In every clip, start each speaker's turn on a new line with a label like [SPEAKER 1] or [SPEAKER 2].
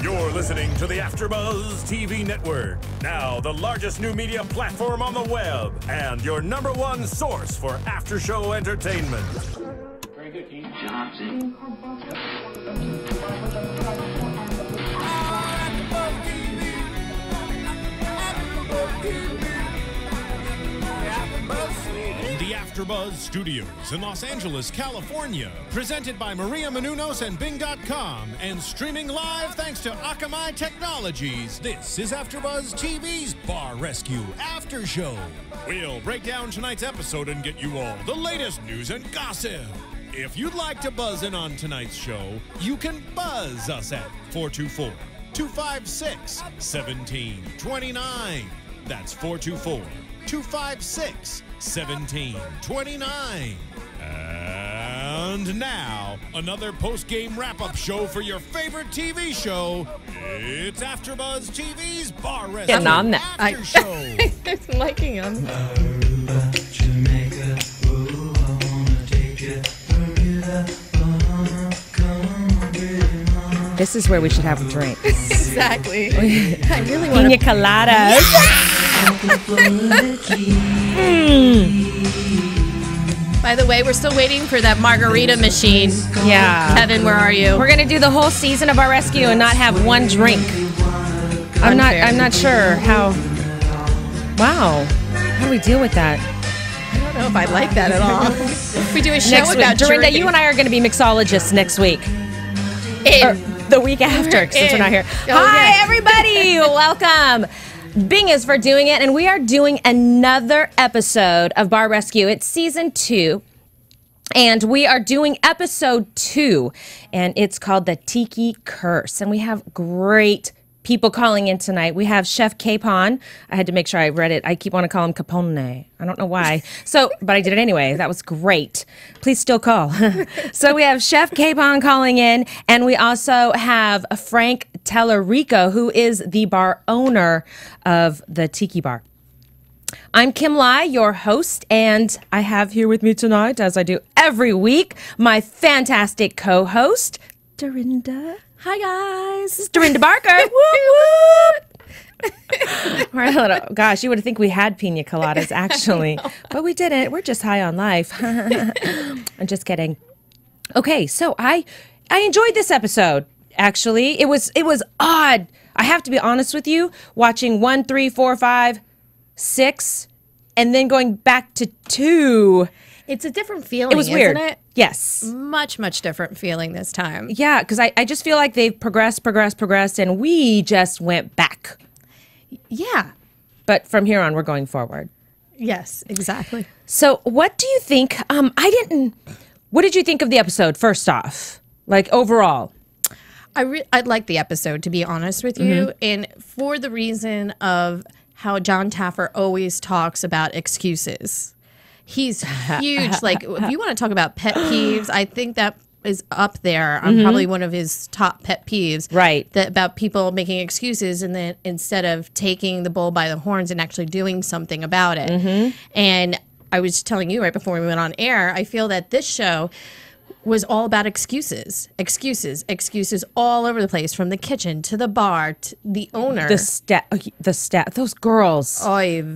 [SPEAKER 1] You're listening to the AFTERBUZZ TV network. Now, the largest new media platform on the web and your #1 source for after-show entertainment.
[SPEAKER 2] Very good, Keith. Johnson.
[SPEAKER 3] The AFTERBUZZ Studios in Los Angeles, California. Presented by Maria Menounos and Bing.com and streaming live thanks to Akamai Technologies. This is AFTERBUZZ TV's Bar Rescue After Show. We'll break down tonight's episode and get you all the latest news and gossip. If you'd like to buzz in on tonight's show, you can buzz us at 424-256-1729. That's 424-256-1729. And now, another post-game wrap-up show for your favorite TV show. It's AFTERBUZZ TV's Bar Rescue
[SPEAKER 4] Getting on that.
[SPEAKER 3] After Show.
[SPEAKER 4] It's liking them. This is where we should have a drink.
[SPEAKER 5] Exactly. I really want
[SPEAKER 4] Pina coladas.
[SPEAKER 5] By the way, we're still waiting for that margarita machine.
[SPEAKER 4] Yeah.
[SPEAKER 5] Kevin, where are you?
[SPEAKER 4] We're gonna do the whole season of our rescue and not have one drink. I'm not sure how. Wow. How do we deal with that?
[SPEAKER 5] I don't know if I like that at all. If we do a show
[SPEAKER 4] Next week,
[SPEAKER 5] about
[SPEAKER 4] Dorinda,
[SPEAKER 5] drinking.
[SPEAKER 4] you and I are going to be mixologists next week. Or the week after, since we're not here.
[SPEAKER 5] Oh,
[SPEAKER 4] Hi,
[SPEAKER 5] yeah.
[SPEAKER 4] everybody. Welcome. Bing is for doing it, and we are doing another episode of Bar Rescue. It's season 2, and we are doing episode 2, and it's called the Tiki Curse, and we have great people calling in tonight. We have Chef Capon. I had to make sure I read it. I keep wanting to call him Capone. I don't know why. But I did it anyway. That was great. Please still call. So we have Chef Capon calling in, and we also have Frank Talerico, who is the bar owner of the Tiki Bar. I'm Kimlai, your host, and I have here with me tonight, as I do every week, my fantastic co-host, Dorinda.
[SPEAKER 5] Hi, guys.
[SPEAKER 4] This is Dorinda Barker. Whoop, whoop. Gosh, you would think we had pina coladas, actually. But we didn't. We're just high on life. I'm just kidding. Okay, so I enjoyed this episode, actually. It was odd. I have to be honest with you, watching 1, 3, 4, 5, 6, and then going back to 2.
[SPEAKER 5] It's a different feeling,
[SPEAKER 4] It was weird.
[SPEAKER 5] isn't it?
[SPEAKER 4] Yes.
[SPEAKER 5] Much, much different feeling this time.
[SPEAKER 4] Yeah, because I just feel like they've progressed, and we just went back.
[SPEAKER 5] Yeah.
[SPEAKER 4] But from here on, we're going forward.
[SPEAKER 5] Yes, exactly.
[SPEAKER 4] So what do you think? What did you think of the episode, first off? Like, overall?
[SPEAKER 5] I like the episode, to be honest with you. And for the reason of how Jon Taffer always talks about excuses. He's huge. Like, if you want to talk about pet peeves, I think that is up there on probably one of his top pet peeves.
[SPEAKER 4] Right.
[SPEAKER 5] That about people making excuses and then instead of taking the bull by the horns and actually doing something about it. And I was telling you right before we went on air, I feel that this show was all about excuses all over the place, from the kitchen to the bar to the owner.
[SPEAKER 4] The stat, those girls.
[SPEAKER 5] Oy.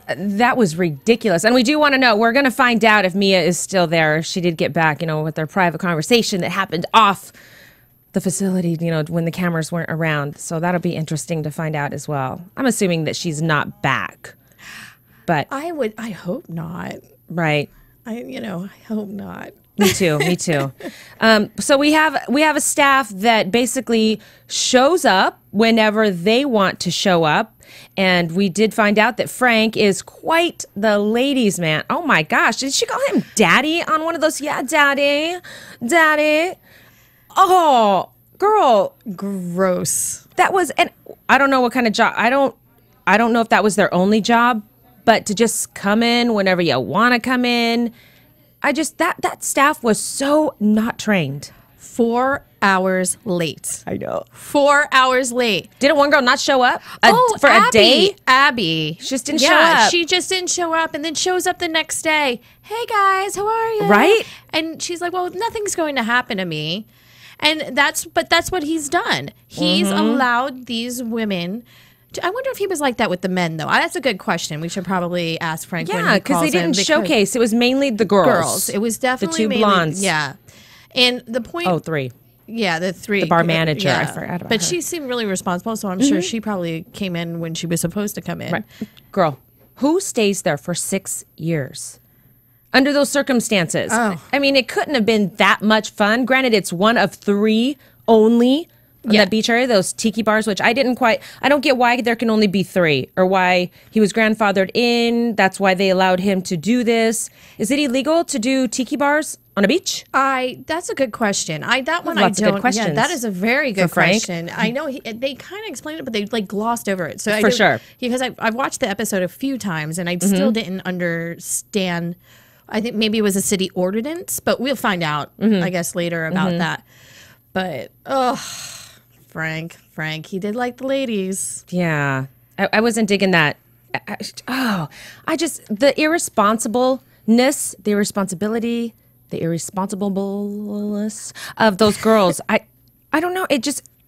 [SPEAKER 4] That was ridiculous. And we do want to know, we're going to find out if Mia is still there. She did get back, with their private conversation that happened off the facility, when the cameras weren't around. So that'll be interesting to find out as well. I'm assuming that she's not back. But
[SPEAKER 5] I hope not.
[SPEAKER 4] Right.
[SPEAKER 5] I hope not.
[SPEAKER 4] Me too. So we have a staff that basically shows up whenever they want to show up. And we did find out that Frank is quite the ladies' man. Oh my gosh, did she call him daddy on one of those? Yeah, daddy. Oh, girl.
[SPEAKER 5] Gross.
[SPEAKER 4] That was, and I don't know what kind of job. I don't know if that was their only job, but to just come in whenever you want to come in. That staff was so not trained.
[SPEAKER 5] 4 hours late.
[SPEAKER 4] I know.
[SPEAKER 5] 4 hours late.
[SPEAKER 4] Didn't one girl not show up for
[SPEAKER 5] Abby.
[SPEAKER 4] a date?
[SPEAKER 5] Abby.
[SPEAKER 4] She just didn't show up.
[SPEAKER 5] She just didn't show up and then shows up the next day. Hey, guys, how are you?
[SPEAKER 4] Right?
[SPEAKER 5] And she's like, well, nothing's going to happen to me. And that's what he's done. He's allowed these women. I wonder if he was like that with the men, though. That's a good question. We should probably ask Frank.
[SPEAKER 4] Yeah, because they didn't showcase. It was mainly the girls.
[SPEAKER 5] It was definitely
[SPEAKER 4] the two blondes.
[SPEAKER 5] Yeah, and the point.
[SPEAKER 4] Oh, three.
[SPEAKER 5] Yeah, the three.
[SPEAKER 4] The bar manager. I forgot about
[SPEAKER 5] But
[SPEAKER 4] her.
[SPEAKER 5] she seemed really responsible, so I'm sure she probably came in when she was supposed to come in.
[SPEAKER 4] Right. Girl, who stays there for 6 years? Under those circumstances.
[SPEAKER 5] Oh.
[SPEAKER 4] I mean, it couldn't have been that much fun. Granted, it's one of 3 only in that beach area, those tiki bars, which I don't get why there can only be 3 or why he was grandfathered in. That's why they allowed him to do this. Is it illegal to do tiki bars on a beach?
[SPEAKER 5] That's a good question. That one
[SPEAKER 4] Lots
[SPEAKER 5] I
[SPEAKER 4] of
[SPEAKER 5] don't.
[SPEAKER 4] good questions
[SPEAKER 5] Yeah, that is a very good
[SPEAKER 4] for Frank.
[SPEAKER 5] question. I know they kind of explained it, but they like glossed over it. So
[SPEAKER 4] For sure.
[SPEAKER 5] Because I've watched the episode a few times and I still didn't understand. I think maybe it was a city ordinance, but we'll find out, I guess, later about that. But Frank, he did like the ladies.
[SPEAKER 4] Yeah. I wasn't digging that. The irresponsibleness, the irresponsibility, the irresponsibleness of those girls. I don't know.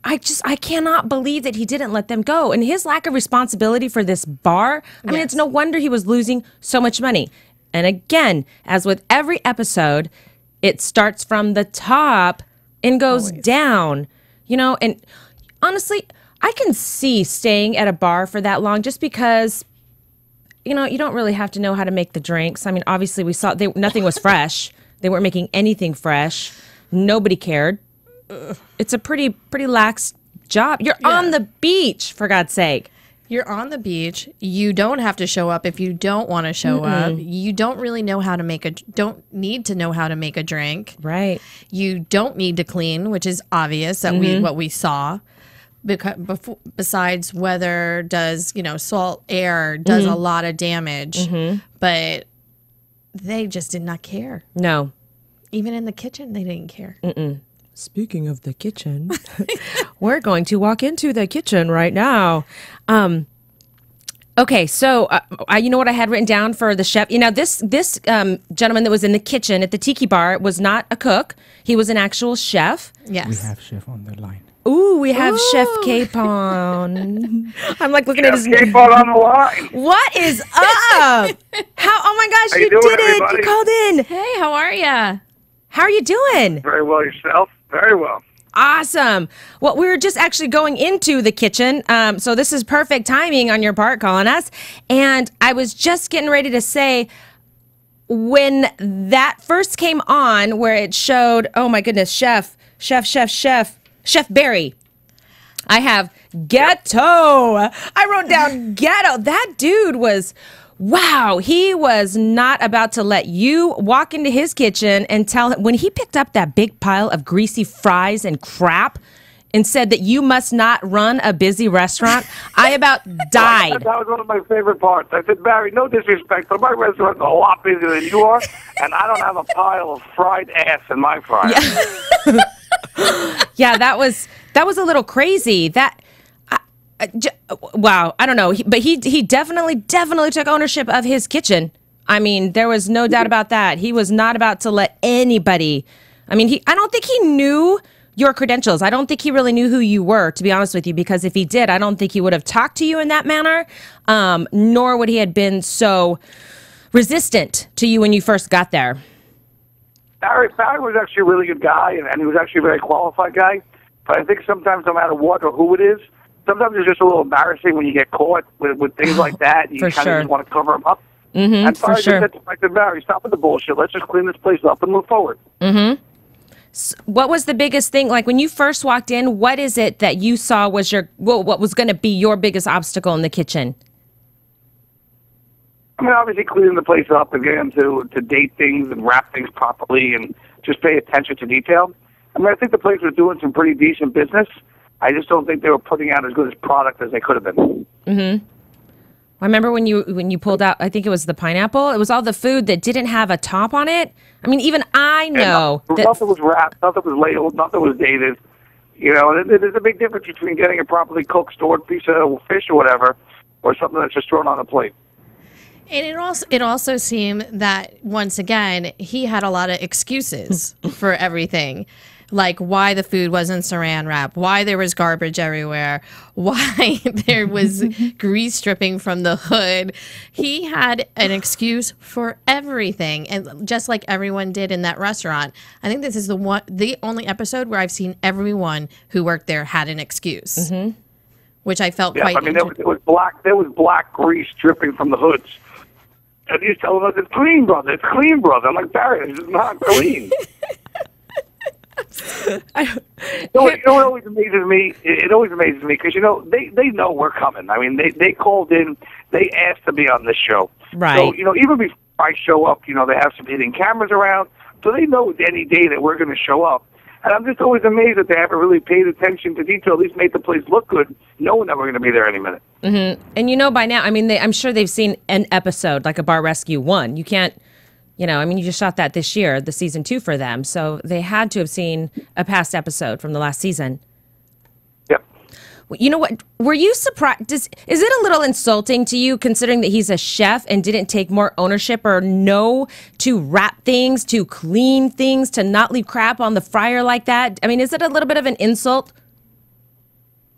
[SPEAKER 4] I cannot believe that he didn't let them go. And his lack of responsibility for this bar, I mean, it's no wonder he was losing so much money. And again, as with every episode, it starts from the top and goes down, and honestly, I can see staying at a bar for that long just because, you don't really have to know how to make the drinks. I mean, obviously we saw nothing was fresh. They weren't making anything fresh. Nobody cared. It's a pretty lax job. You're on the beach, for God's sake.
[SPEAKER 5] You're on the beach. You don't have to show up if you don't want to show up. You don't really know how to don't need to know how to make a drink.
[SPEAKER 4] Right.
[SPEAKER 5] You don't need to clean, which is obvious that what we saw. Besides weather does, salt air does a lot of damage. But they just did not care.
[SPEAKER 4] No.
[SPEAKER 5] Even in the kitchen, they didn't care.
[SPEAKER 4] Speaking of the kitchen, we're going to walk into the kitchen right now. Okay, so you know what I had written down for the chef? This gentleman that was in the kitchen at the Tiki Bar was not a cook. He was an actual chef.
[SPEAKER 5] Yes.
[SPEAKER 2] We have chef on the line.
[SPEAKER 4] Ooh, we have Chef Capon. I'm like looking at his name.
[SPEAKER 6] Capon on the line.
[SPEAKER 4] What is up? Oh my gosh,
[SPEAKER 6] How
[SPEAKER 4] you
[SPEAKER 6] you doing,
[SPEAKER 4] did it.
[SPEAKER 6] everybody?
[SPEAKER 4] You called in.
[SPEAKER 5] Hey, how are ya?
[SPEAKER 4] How are you doing?
[SPEAKER 6] Very well yourself. Very well.
[SPEAKER 4] Awesome. Well, we were just actually going into the kitchen, so this is perfect timing on your part calling us. And I was just getting ready to say, when that first came on, where it showed, oh my goodness, Chef Barry. I have ghetto. I wrote down ghetto. That dude was... Wow, he was not about to let you walk into his kitchen and tell him when he picked up that big pile of greasy fries and crap and said that you must not run a busy restaurant. I about died.
[SPEAKER 6] That was one of my favorite parts. I said, Barry, no disrespect, but my restaurant's a lot busier than you are, and I don't have a pile of fried ass in my fryer.
[SPEAKER 4] Yeah, that was a little crazy. Wow, I don't know, but he definitely took ownership of his kitchen. I mean, there was no doubt about that. He was not about to let anybody. I mean, I don't think he knew your credentials. I don't think he really knew who you were, to be honest with you, because if he did, I don't think he would have talked to you in that manner, nor would he have been so resistant to you when you first got there.
[SPEAKER 6] Barry was actually a really good guy, and he was actually a very qualified guy. But I think sometimes, no matter what or who it is, sometimes it's just a little embarrassing when you get caught with things like that. You kind of just want to cover them up. And
[SPEAKER 4] for sure.
[SPEAKER 6] I said, Barry, stop with the bullshit. Let's just clean this place up and move forward.
[SPEAKER 4] So what was the biggest thing? Like when you first walked in, what is it that you saw was what was going to be your biggest obstacle in the kitchen?
[SPEAKER 6] I mean, obviously cleaning the place up and getting them to date things and wrap things properly and just pay attention to detail. I mean, I think the place was doing some pretty decent business. I just don't think they were putting out as good a product as they could have been.
[SPEAKER 4] I remember when you pulled out, I think it was the pineapple. It was all the food that didn't have a top on it. I mean, even I know that
[SPEAKER 6] nothing was wrapped, nothing was labeled, nothing was dated. You know, there's a big difference between getting a properly cooked, stored piece of fish or whatever, or something that's just thrown on a plate.
[SPEAKER 5] And it also seemed that once again he had a lot of excuses for everything, like why the food wasn't saran wrap, why there was garbage everywhere, why there was grease dripping from the hood. He had an excuse for everything, and just like everyone did in that restaurant. I think this is the only episode where I've seen everyone who worked there had an excuse, which I felt quite.
[SPEAKER 6] I mean, there was black grease dripping from the hoods. And he's telling us, it's clean, brother. It's clean, brother. I'm like, Barry, this is not clean. You know what always amazes me? It always amazes me because, they know we're coming. I mean, they called in. They asked to be on this show.
[SPEAKER 4] Right.
[SPEAKER 6] So, even before I show up, they have some hidden cameras around. So they know any day that we're going to show up. And I'm just always amazed that they haven't really paid attention to detail, at least made the place look good, knowing that we're going to be there any minute.
[SPEAKER 4] Mm-hmm. And by now, I mean, I'm sure they've seen an episode like a Bar Rescue 1. You can't, you just shot that this year, the season 2 for them. So they had to have seen a past episode from the last season.
[SPEAKER 6] Yep.
[SPEAKER 4] You know what? Were you surprised? Is it a little insulting to you considering that he's a chef and didn't take more ownership or know to wrap things, to clean things, to not leave crap on the fryer like that? I mean, is it a little bit of an insult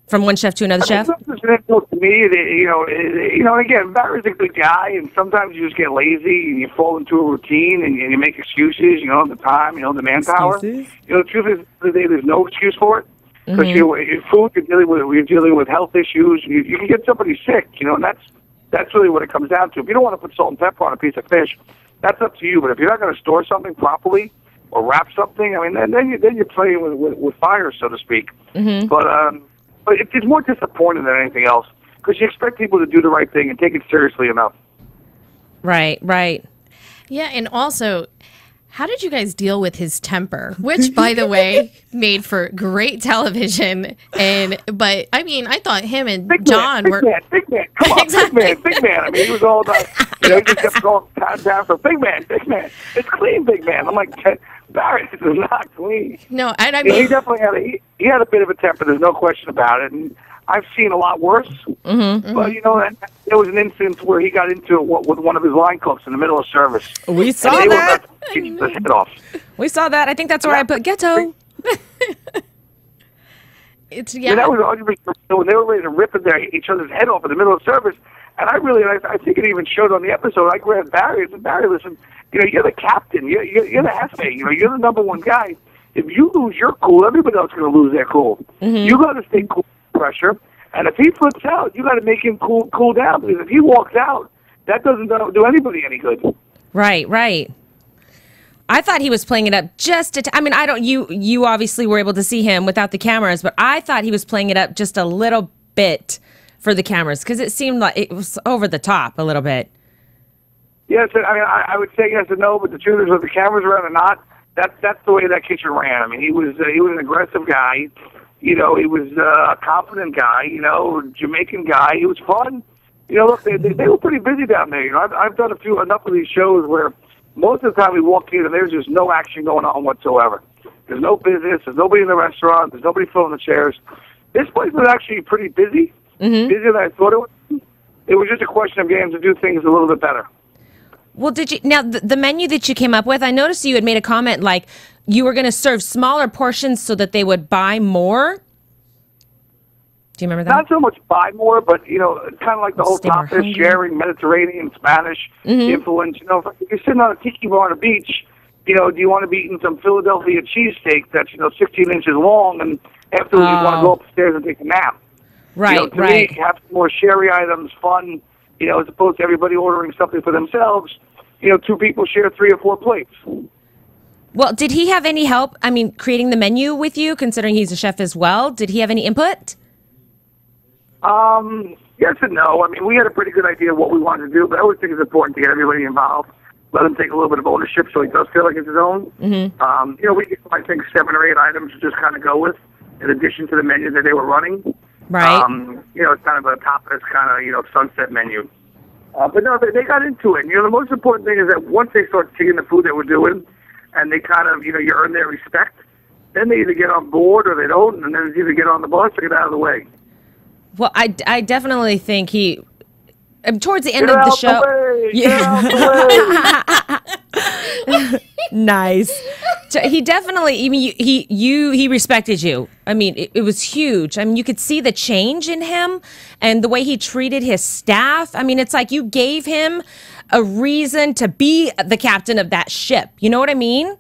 [SPEAKER 4] from one chef to another chef?
[SPEAKER 6] It's an insult to me. Again, Barry's a good guy, and sometimes you just get lazy and you fall into a routine and you make excuses. The time, the manpower.
[SPEAKER 4] Excuses?
[SPEAKER 6] The truth is, there's no excuse for it. Because food, you're dealing with health issues. You can get somebody sick, and that's really what it comes down to. If you don't want to put salt and pepper on a piece of fish, that's up to you. But if you're not going to store something properly or wrap something, I mean, then you're playing with fire, so to speak. Mm-hmm. But it's more disappointing than anything else because you expect people to do the right thing and take it seriously enough.
[SPEAKER 4] Right.
[SPEAKER 5] Yeah, and also, how did you guys deal with his temper? Which, by the way, made for great television. But I mean, I thought him and Jon were
[SPEAKER 6] big man. Come on,
[SPEAKER 5] exactly.
[SPEAKER 6] big man. I mean, he was all about. He just kept going down for big man. It's clean, big man. I'm like, Barry, this is not clean.
[SPEAKER 5] No, and I mean,
[SPEAKER 6] he definitely had a bit of a temper. There's no question about it. And I've seen a lot worse. Mm-hmm. But there was an instance where he got into it with one of his line cooks in the middle of service.
[SPEAKER 4] We saw that.
[SPEAKER 6] The head off.
[SPEAKER 4] We saw that. I think that's where I put ghetto.
[SPEAKER 5] It's
[SPEAKER 6] And that was 100% when they were ready to rip each other's head off in the middle of service. And I think it even showed on the episode. I grabbed Barry and said, Barry, listen, you're the captain. You're the hefe. You're the number one guy. If you lose your cool, everybody else is going to lose their cool. Mm-hmm. You got to stay cool under pressure. And if he flips out, you got to make him cool down. Because if he walks out, that doesn't do anybody any good.
[SPEAKER 4] Right. I thought he was playing it up just you obviously were able to see him without the cameras, but I thought he was playing it up just a little bit for the cameras because it seemed like it was over the top a little bit.
[SPEAKER 6] Yes, I mean, I would say yes and no, but the truth is, whether the cameras were on or not, that's the way that kitchen ran. I mean, he was an aggressive guy. He was a confident guy. Jamaican guy. He was fun. Look, they were pretty busy down there. I've done enough of these shows where most of the time we walk in and there's just no action going on whatsoever. There's no business. There's nobody in the restaurant. There's nobody filling the chairs. This place was actually pretty busy. Mm-hmm. Busier than I thought it was. It was just a question of getting to do things a little bit better.
[SPEAKER 4] Well, now the menu that you came up with, I noticed you had made a comment like you were going to serve smaller portions so that they would buy more. Do you remember that?
[SPEAKER 6] Not so much buy more, but kind of like the whole topic, sharing Mediterranean, Spanish influence. If you're sitting on a tiki bar on a beach, do you want to be eating some Philadelphia cheesesteak that's 16 inches long, and afterwards you want to go upstairs and take a nap?
[SPEAKER 4] Right,
[SPEAKER 6] to me, have some more sherry items, fun. As opposed to everybody ordering something for themselves. 2 people share 3 or 4 plates.
[SPEAKER 4] Well, did he have any help? I mean, creating the menu with you, considering he's a chef as well. Did he have any input?
[SPEAKER 6] Yes and no. I mean, we had a pretty good idea of what we wanted to do, but I always think it's important to get everybody involved. Let him take a little bit of ownership so he does feel like it's his own. Mm-hmm. We get, I think, 7 or 8 items to just kind of go with, in addition to the menu that they were running.
[SPEAKER 4] Right.
[SPEAKER 6] It's kind of a topless kind of sunset menu. But no, they got into it. The most important thing is that once they start seeing the food that we're doing, and they kind of, you earn their respect, then they either get on board or they don't, and then it's either get on the bus or get out of the way.
[SPEAKER 4] Well, I definitely think towards the end of the show. Nice. So he definitely, I mean, he respected you. I mean, it was huge. I mean, you could see the change in him and the way he treated his staff. I mean, it's like you gave him a reason to be the captain of that ship. You know what I mean?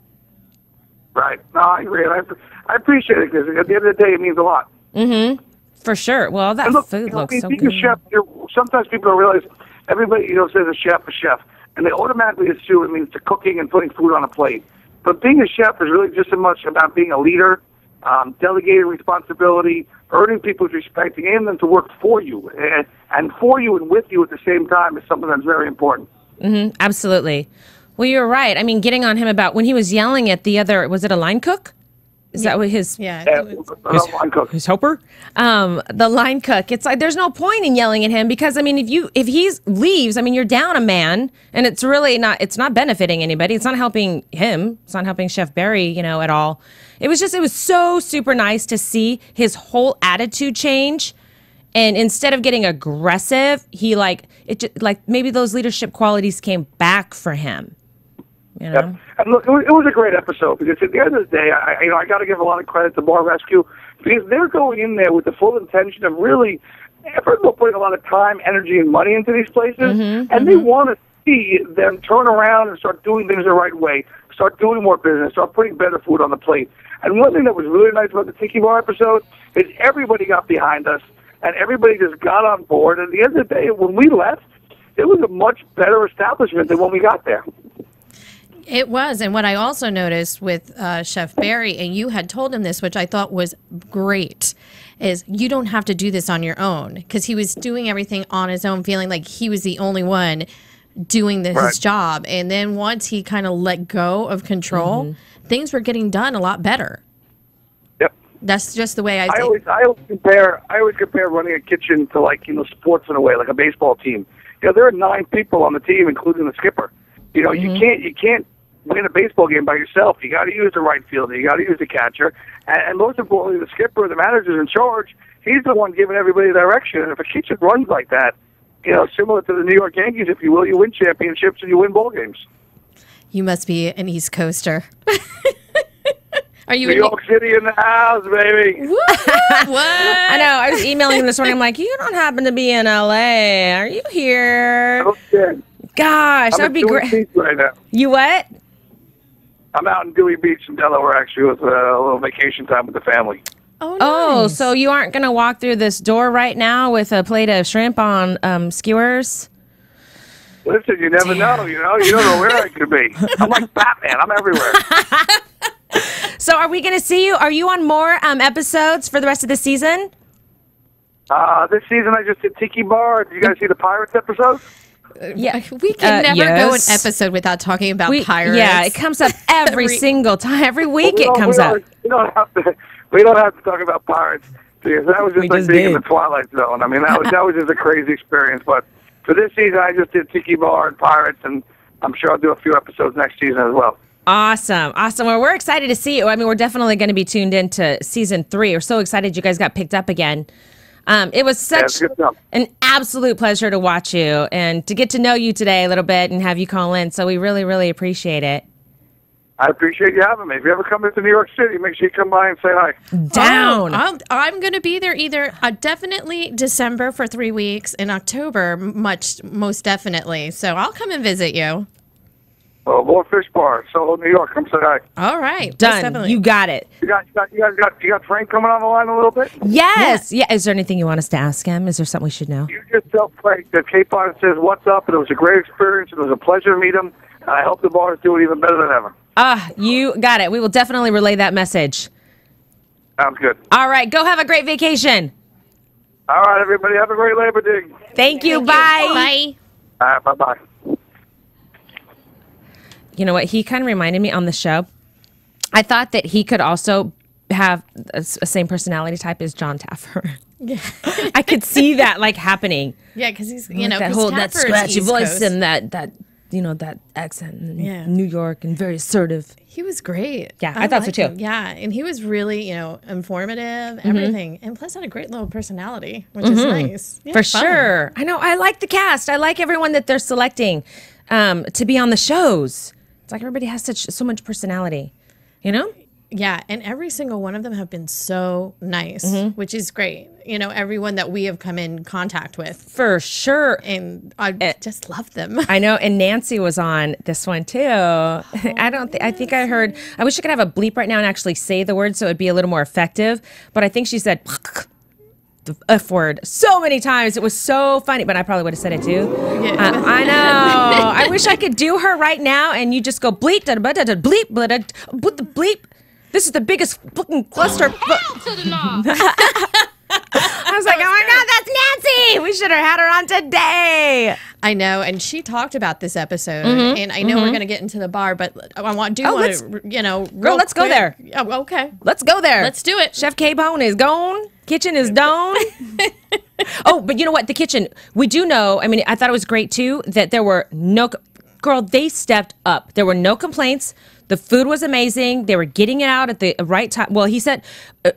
[SPEAKER 6] Right. No, I agree. I appreciate it because at the end of the day, it means a lot.
[SPEAKER 4] Mm-hmm. For sure. Well, that food looks so good.
[SPEAKER 6] Chef, sometimes people don't realize everybody, says a chef, and they automatically assume it means to cooking and putting food on a plate. But being a chef is really just as much about being a leader, delegating responsibility, earning people's respect, and getting them to work for you. And for you and with you at the same time is something that's very important.
[SPEAKER 4] Mm-hmm. Absolutely. Well, you're right. I mean, getting on him about when he was yelling at the other, was it a line cook? Is that what his...
[SPEAKER 5] Yeah.
[SPEAKER 6] Line cook.
[SPEAKER 4] His helper? The line cook. It's like, there's no point in yelling at him because, I mean, if he leaves, I mean, you're down a man and it's really not, it's not benefiting anybody. It's not helping him. It's not helping Chef Barry, at all. It was so super nice to see his whole attitude change. And instead of getting aggressive, he maybe those leadership qualities came back for him.
[SPEAKER 6] Yep. And look, it was a great episode because at the end of the day, I got to give a lot of credit to Bar Rescue because they're going in there with the full intention of really, first of all, putting a lot of time, energy, and money into these places, and they want to see them turn around and start doing things the right way, start doing more business, start putting better food on the plate. And one thing that was really nice about the Tiki Bar episode is everybody got behind us and everybody just got on board. And at the end of the day, when we left, it was a much better establishment than when we got there.
[SPEAKER 5] It was. And what I also noticed with Chef Barry, and you had told him this, which I thought was great, is you don't have to do this on your own, because he was doing everything on his own, feeling like he was the only one doing his job. And then once he kind of let go of control, things were getting done a lot better.
[SPEAKER 6] Yep.
[SPEAKER 5] That's just the way I
[SPEAKER 6] always compare running a kitchen to sports in a way, like a baseball team. There are 9 people on the team, including the skipper. You can't win a baseball game by yourself. You got to use the right fielder. You got to use the catcher, and most importantly, the skipper, the manager's in charge. He's the one giving everybody direction. And if a kitchen runs like that, similar to the New York Yankees, if you will, you win championships and you win ball games.
[SPEAKER 5] You must be an East Coaster. Are you
[SPEAKER 6] New York City in the house, baby?
[SPEAKER 5] What?
[SPEAKER 4] I know. I was emailing him this morning. I'm like, you don't happen to be in L.A. Are you here?
[SPEAKER 6] Okay.
[SPEAKER 4] Gosh, that'd be great.
[SPEAKER 6] Beach right now.
[SPEAKER 4] You what?
[SPEAKER 6] I'm out in Dewey Beach in Delaware, actually, with a little vacation time with the family.
[SPEAKER 5] Oh, nice.
[SPEAKER 4] Oh, so you aren't going to walk through this door right now with a plate of shrimp on skewers?
[SPEAKER 6] Listen, you never know. You don't know where I could be. I'm like Batman. I'm everywhere.
[SPEAKER 4] So are we going to see you? Are you on more episodes for the rest of the season?
[SPEAKER 6] This season I just did Tiki Bar. Did you guys see the Pirates episode?
[SPEAKER 5] Yeah, we can never go an episode without talking about pirates.
[SPEAKER 4] Yeah, it comes up every single time. Every week it comes up.
[SPEAKER 6] We don't have to talk about pirates because that was just like being in the Twilight Zone. I mean, that was just a crazy experience. But for this season, I just did Tiki Bar and Pirates, and I'm sure I'll do a few episodes next season as well.
[SPEAKER 4] Awesome. Well, we're excited to see you. I mean, we're definitely going to be tuned into season 3. We're so excited you guys got picked up again. It was such an absolute pleasure to watch you and to get to know you today a little bit and have you call in. So we really, really appreciate it.
[SPEAKER 6] I appreciate you having me. If you ever come into New York City, make sure you come by and say hi.
[SPEAKER 4] Down.
[SPEAKER 5] I'm going to be there either definitely December for 3 weeks, in October most definitely. So I'll come and visit you.
[SPEAKER 6] Well, more Fish Bar, Soho, New York. Come say hi.
[SPEAKER 5] All right.
[SPEAKER 4] Done. You got it.
[SPEAKER 6] You got Frank coming on the line a little bit?
[SPEAKER 4] Yes. Yeah. Is there anything you want us to ask him? Is there something we should know?
[SPEAKER 6] You just tell Frank that Capon says what's up, and it was a great experience. It was a pleasure to meet him, and I hope the bar is doing even better than ever.
[SPEAKER 4] You got it. We will definitely relay that message.
[SPEAKER 6] Sounds good.
[SPEAKER 4] All right. Go have a great vacation.
[SPEAKER 6] All right, everybody. Have a great Labor Day.
[SPEAKER 4] Thank you. Bye.
[SPEAKER 5] Bye.
[SPEAKER 6] All right. Bye-bye.
[SPEAKER 4] You know what? He kind of reminded me on the show. I thought that he could also have a same personality type as Jon Taffer. Yeah. I could see that happening.
[SPEAKER 5] Yeah, because he's,
[SPEAKER 4] that scratchy voice and that that accent in New York and very assertive.
[SPEAKER 5] He was great.
[SPEAKER 4] Yeah, I thought so too.
[SPEAKER 5] Him. Yeah, and he was really, informative, everything. And plus had a great little personality, which is nice. Yeah,
[SPEAKER 4] For sure. I know. I like the cast. I like everyone that they're selecting to be on the shows. It's like everybody has so much personality,
[SPEAKER 5] Yeah, and every single one of them have been so nice, which is great. Everyone that we have come in contact with.
[SPEAKER 4] For sure.
[SPEAKER 5] And I just love them.
[SPEAKER 4] I know. And Nancy was on this one too. I think I heard, I wish I could have a bleep right now and actually say the word so it'd be a little more effective. But I think she said the F word so many times. It was so funny, but I probably would have said it too. Yeah. I know. I wish I could do her right now and you just go bleep, da da da da bleep, put the bleep. This is the biggest fucking cluster. I was like, oh my God, that's Nancy. We should have had her on today.
[SPEAKER 5] I know. And she talked about this episode. And I know we're going to get into the bar, but I want to,
[SPEAKER 4] Girl, let's go there.
[SPEAKER 5] Oh, okay.
[SPEAKER 4] Let's go there.
[SPEAKER 5] Let's do it.
[SPEAKER 4] Chef Capon is gone. Kitchen is done. Oh, but you know what? The kitchen, we do know. I mean, I thought it was great too that there were girl, they stepped up. There were no complaints. The food was amazing. They were getting it out at the right time. Well, he said,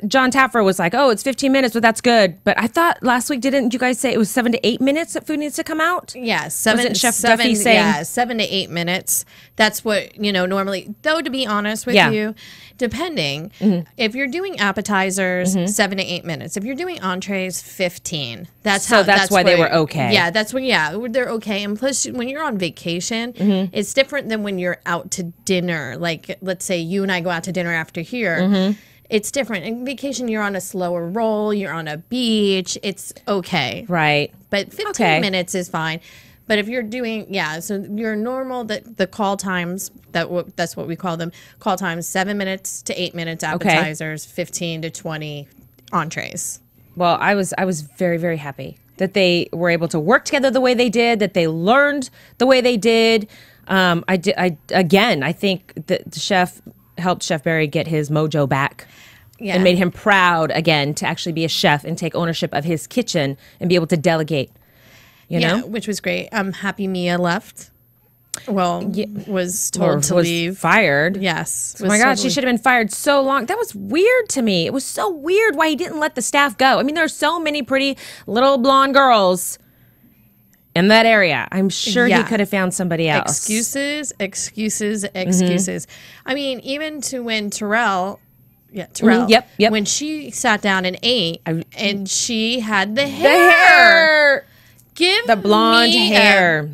[SPEAKER 4] Jon Taffer was like, oh, it's 15 minutes, but that's good. But I thought last week, didn't you guys say it was 7 to 8 minutes that food needs to come out?
[SPEAKER 5] Yeah, Chef Duffy saying? Yeah, 7 to 8 minutes. That's what, normally, though, to be honest with you, depending, if you're doing appetizers, 7 to 8 minutes. If you're doing entrees, 15. That's why
[SPEAKER 4] they were okay.
[SPEAKER 5] Yeah, they're okay. And plus, when you're on vacation, it's different than when you're out to dinner. Like, let's say you and I go out to dinner after here. It's different. In vacation, you're on a slower roll. You're on a beach. It's okay.
[SPEAKER 4] Right.
[SPEAKER 5] But 15 minutes is fine. But if you're doing, so your normal, the call times, that's what we call them, call times, 7 minutes to 8 minutes appetizers, 15 to 20 entrees.
[SPEAKER 4] Well, I was very, very happy that they were able to work together the way they did, that they learned the way they did. I think that the chef helped Chef Barry get his mojo back. Yeah. And made him proud again to actually be a chef and take ownership of his kitchen and be able to delegate. You know?
[SPEAKER 5] Which was great. I'm happy Mia left. Well, was told to leave.
[SPEAKER 4] Fired.
[SPEAKER 5] Yes.
[SPEAKER 4] Oh my God, she should have been fired so long. That was weird to me. It was so weird why he didn't let the staff go. I mean, there are so many pretty little blonde girls in that area. I'm sure he could have found somebody else.
[SPEAKER 5] Excuses. I mean, even to when Terrell, when she sat down and ate, and she had the hair. Give
[SPEAKER 4] the blonde
[SPEAKER 5] me
[SPEAKER 4] hair.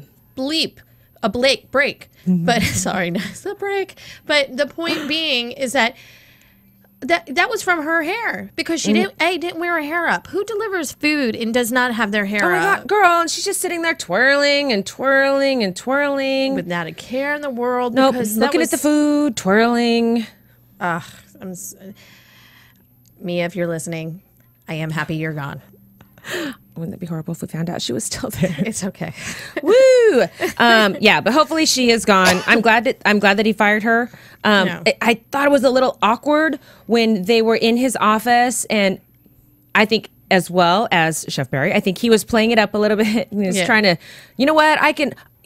[SPEAKER 5] A break. But sorry, not the break. But the point being is that was from her hair because she didn't wear her hair up. Who delivers food and does not have their hair up?
[SPEAKER 4] Oh my God, girl, and she's just sitting there twirling and twirling and twirling
[SPEAKER 5] with not a care in the world.
[SPEAKER 4] Nope, looking at the food, twirling.
[SPEAKER 5] Mia, if you're listening, I am happy you're gone.
[SPEAKER 4] Wouldn't that be horrible if we found out she was still there?
[SPEAKER 5] It's okay.
[SPEAKER 4] Woo! But hopefully she is gone. I'm glad that he fired her. I thought it was a little awkward when they were in his office, and I think as well as Chef Barry, I think he was playing it up a little bit. He was trying to, you know what?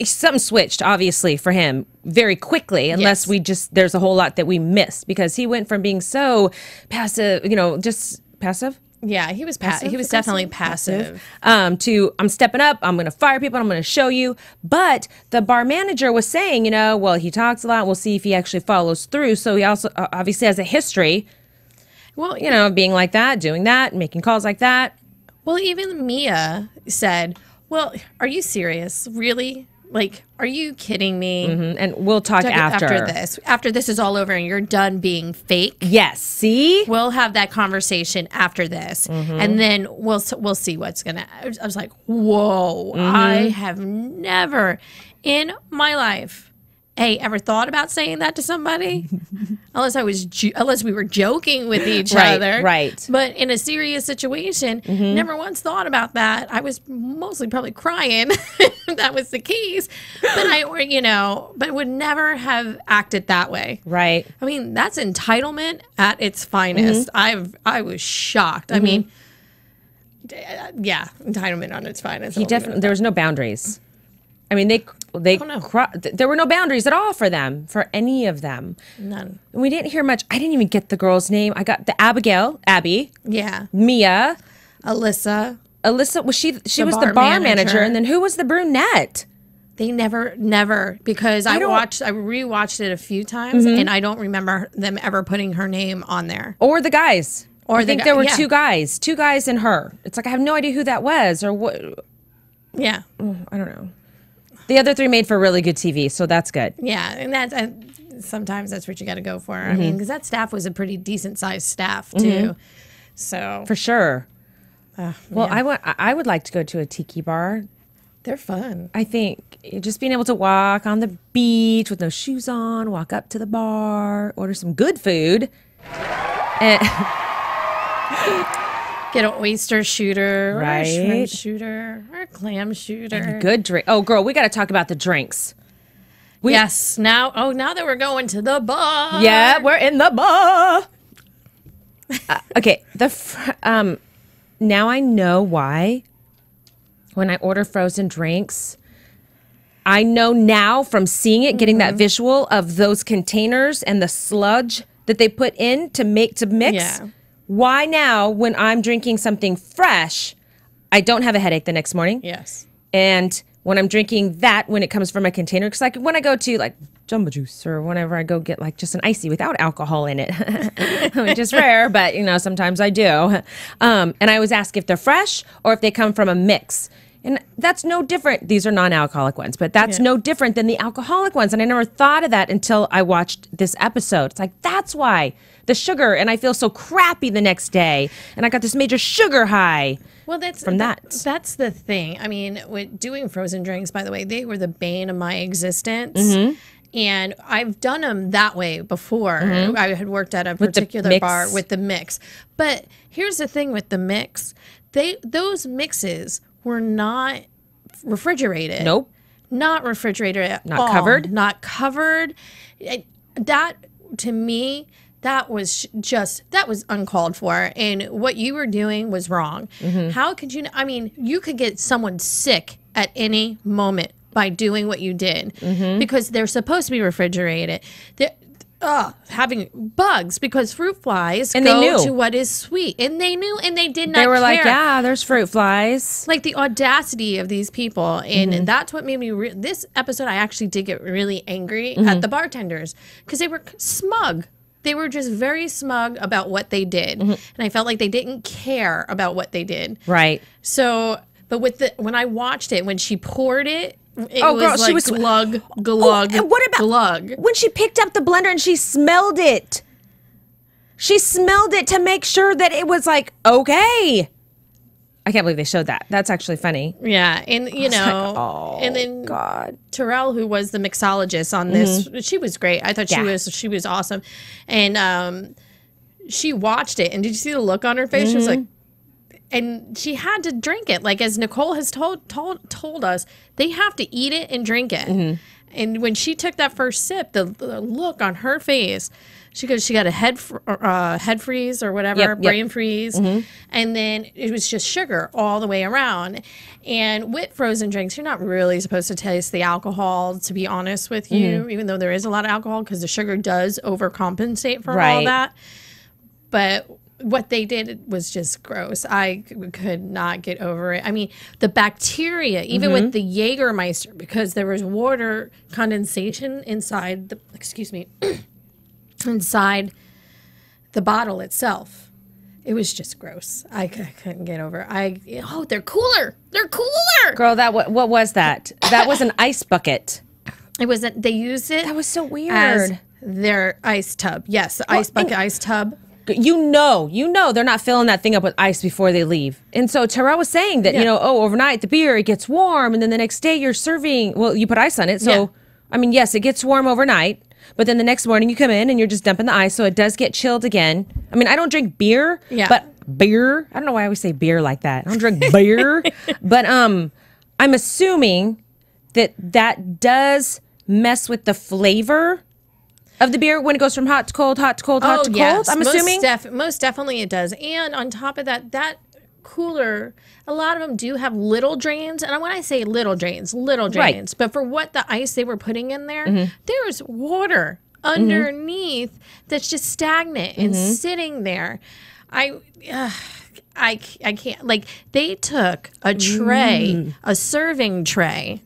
[SPEAKER 4] Something switched obviously for him very quickly, unless there's a whole lot that we missed because he went from being so passive, just passive.
[SPEAKER 5] Yeah, he was passive. He was definitely passive.
[SPEAKER 4] To I'm stepping up. I'm going to fire people. I'm going to show you. But the bar manager was saying, well, he talks a lot. We'll see if he actually follows through. So he also obviously has a history. Well, being like that, doing that, making calls like that.
[SPEAKER 5] Well, even Mia said, "Well, are you serious? Really? Like, are you kidding me?"
[SPEAKER 4] And we'll talk after
[SPEAKER 5] this. After this is all over and you're done being fake.
[SPEAKER 4] Yes. See,
[SPEAKER 5] we'll have that conversation after this, and then we'll see what's gonna. I was like, whoa! I have never in my life ever thought about saying that to somebody, unless we were joking with each other,
[SPEAKER 4] right? But
[SPEAKER 5] in a serious situation, never once thought about that. I was mostly probably crying. That was the case, but would never have acted that way,
[SPEAKER 4] right?
[SPEAKER 5] I mean, that's entitlement at its finest. I was shocked. I mean, entitlement on its finest.
[SPEAKER 4] There was no boundaries. I mean, there were no boundaries at all for them, for any of them.
[SPEAKER 5] None.
[SPEAKER 4] And we didn't hear much. I didn't even get the girl's name. I got the Abby.
[SPEAKER 5] Yeah.
[SPEAKER 4] Mia.
[SPEAKER 5] Alyssa,
[SPEAKER 4] was she was the bar manager. And then who was the brunette?
[SPEAKER 5] They never, because I rewatched it a few times, and I don't remember them ever putting her name on there.
[SPEAKER 4] Or the guys. I think there were two guys and her. It's like, I have no idea who that was or what.
[SPEAKER 5] Yeah.
[SPEAKER 4] I don't know. The other three made for really good TV, so that's good.
[SPEAKER 5] Yeah, and that's sometimes that's what you got to go for. I mean, because that staff was a pretty decent sized staff too. So
[SPEAKER 4] for sure. Well, I would like to go to a tiki bar.
[SPEAKER 5] They're fun.
[SPEAKER 4] I think just being able to walk on the beach with no shoes on, walk up to the bar, order some good food, and
[SPEAKER 5] get an oyster shooter,
[SPEAKER 4] right?
[SPEAKER 5] Or a shrimp shooter, or a clam shooter.
[SPEAKER 4] And a good drink. Oh, girl, we got to talk about the drinks.
[SPEAKER 5] Yes. Now that we're going to the bar.
[SPEAKER 4] Yeah, we're in the bar. Okay. Now I know why. When I order frozen drinks, I know now from seeing it, getting that visual of those containers and the sludge that they put in to mix.
[SPEAKER 5] Yeah.
[SPEAKER 4] Why now, when I'm drinking something fresh, I don't have a headache the next morning?
[SPEAKER 5] Yes.
[SPEAKER 4] And when I'm drinking that, when it comes from a container, because like when I go to like Jumbo Juice or whenever I go get like just an icy without alcohol in it, which is rare, but sometimes I do. And I always ask if they're fresh or if they come from a mix. And that's no different. These are non-alcoholic ones, but that's no different than the alcoholic ones. And I never thought of that until I watched this episode. It's like, that's why the sugar, and I feel so crappy the next day. And I got this major sugar high. Well, that's
[SPEAKER 5] the thing. I mean, with doing frozen drinks, by the way, they were the bane of my existence. And I've done them that way before. I had worked at a particular bar with the mix. But here's the thing with the mix. Those mixes were not refrigerated.
[SPEAKER 4] Nope.
[SPEAKER 5] Not refrigerated at all.
[SPEAKER 4] Not covered.
[SPEAKER 5] Not covered. That, to me, that was uncalled for. And what you were doing was wrong. How could you, you could get someone sick at any moment by doing what you did because they're supposed to be refrigerated. Having bugs because fruit flies go to what is sweet. And they knew, and they did not care.
[SPEAKER 4] They were like, yeah, there's fruit flies.
[SPEAKER 5] Like the audacity of these people. And that's what made me, this episode, I actually did get really angry at the bartenders because they were smug. They were just very smug about what they did. And I felt like they didn't care about what they did.
[SPEAKER 4] Right.
[SPEAKER 5] So, but when I watched it, when she poured it,
[SPEAKER 4] she was
[SPEAKER 5] glug,
[SPEAKER 4] and what about
[SPEAKER 5] glug.
[SPEAKER 4] When she picked up the blender and she smelled it? She smelled it to make sure that it was like, okay. I can't believe they showed that. That's actually funny.
[SPEAKER 5] Yeah, and and then
[SPEAKER 4] God,
[SPEAKER 5] Terrell, who was the mixologist on this, she was great. I thought she was awesome, and she watched it. And did you see the look on her face? She was like, and she had to drink it. Like as Nicole has told us, they have to eat it and drink it. And when she took that first sip, the look on her face. She got a head freeze or whatever, brain freeze. And then it was just sugar all the way around. And with frozen drinks, you're not really supposed to taste the alcohol, to be honest with you, even though there is a lot of alcohol because the sugar does overcompensate for all that. But what they did was just gross. I could not get over it. I mean, the bacteria, even with the Jägermeister, because there was water condensation inside the, inside the bottle itself. It was just gross. I couldn't get over it. They're cooler. They're cooler.
[SPEAKER 4] Girl, what was that? That was an ice bucket.
[SPEAKER 5] It wasn't. They used it.
[SPEAKER 4] That was so weird.
[SPEAKER 5] As their ice tub. Yes, the ice bucket, ice tub.
[SPEAKER 4] You know, they're not filling that thing up with ice before they leave. And so Terrell was saying that, overnight the beer, it gets warm. And then the next day you're serving, you put ice on it. So, I mean, yes, it gets warm overnight. But then the next morning you come in and you're just dumping the ice. So it does get chilled again. I mean, I don't drink beer. Yeah. But beer, I don't know why I always say beer like that. I don't drink beer. But I'm assuming that does mess with the flavor of the beer when it goes from hot to cold, hot to cold, hot to cold. I'm assuming
[SPEAKER 5] most definitely it does. And on top of that cooler, a lot of them do have little drains. And when I say little drains.
[SPEAKER 4] Right.
[SPEAKER 5] But for what the ice they were putting in there, there's water underneath that's just stagnant and sitting there. I can't. Like, they took a tray, a serving tray,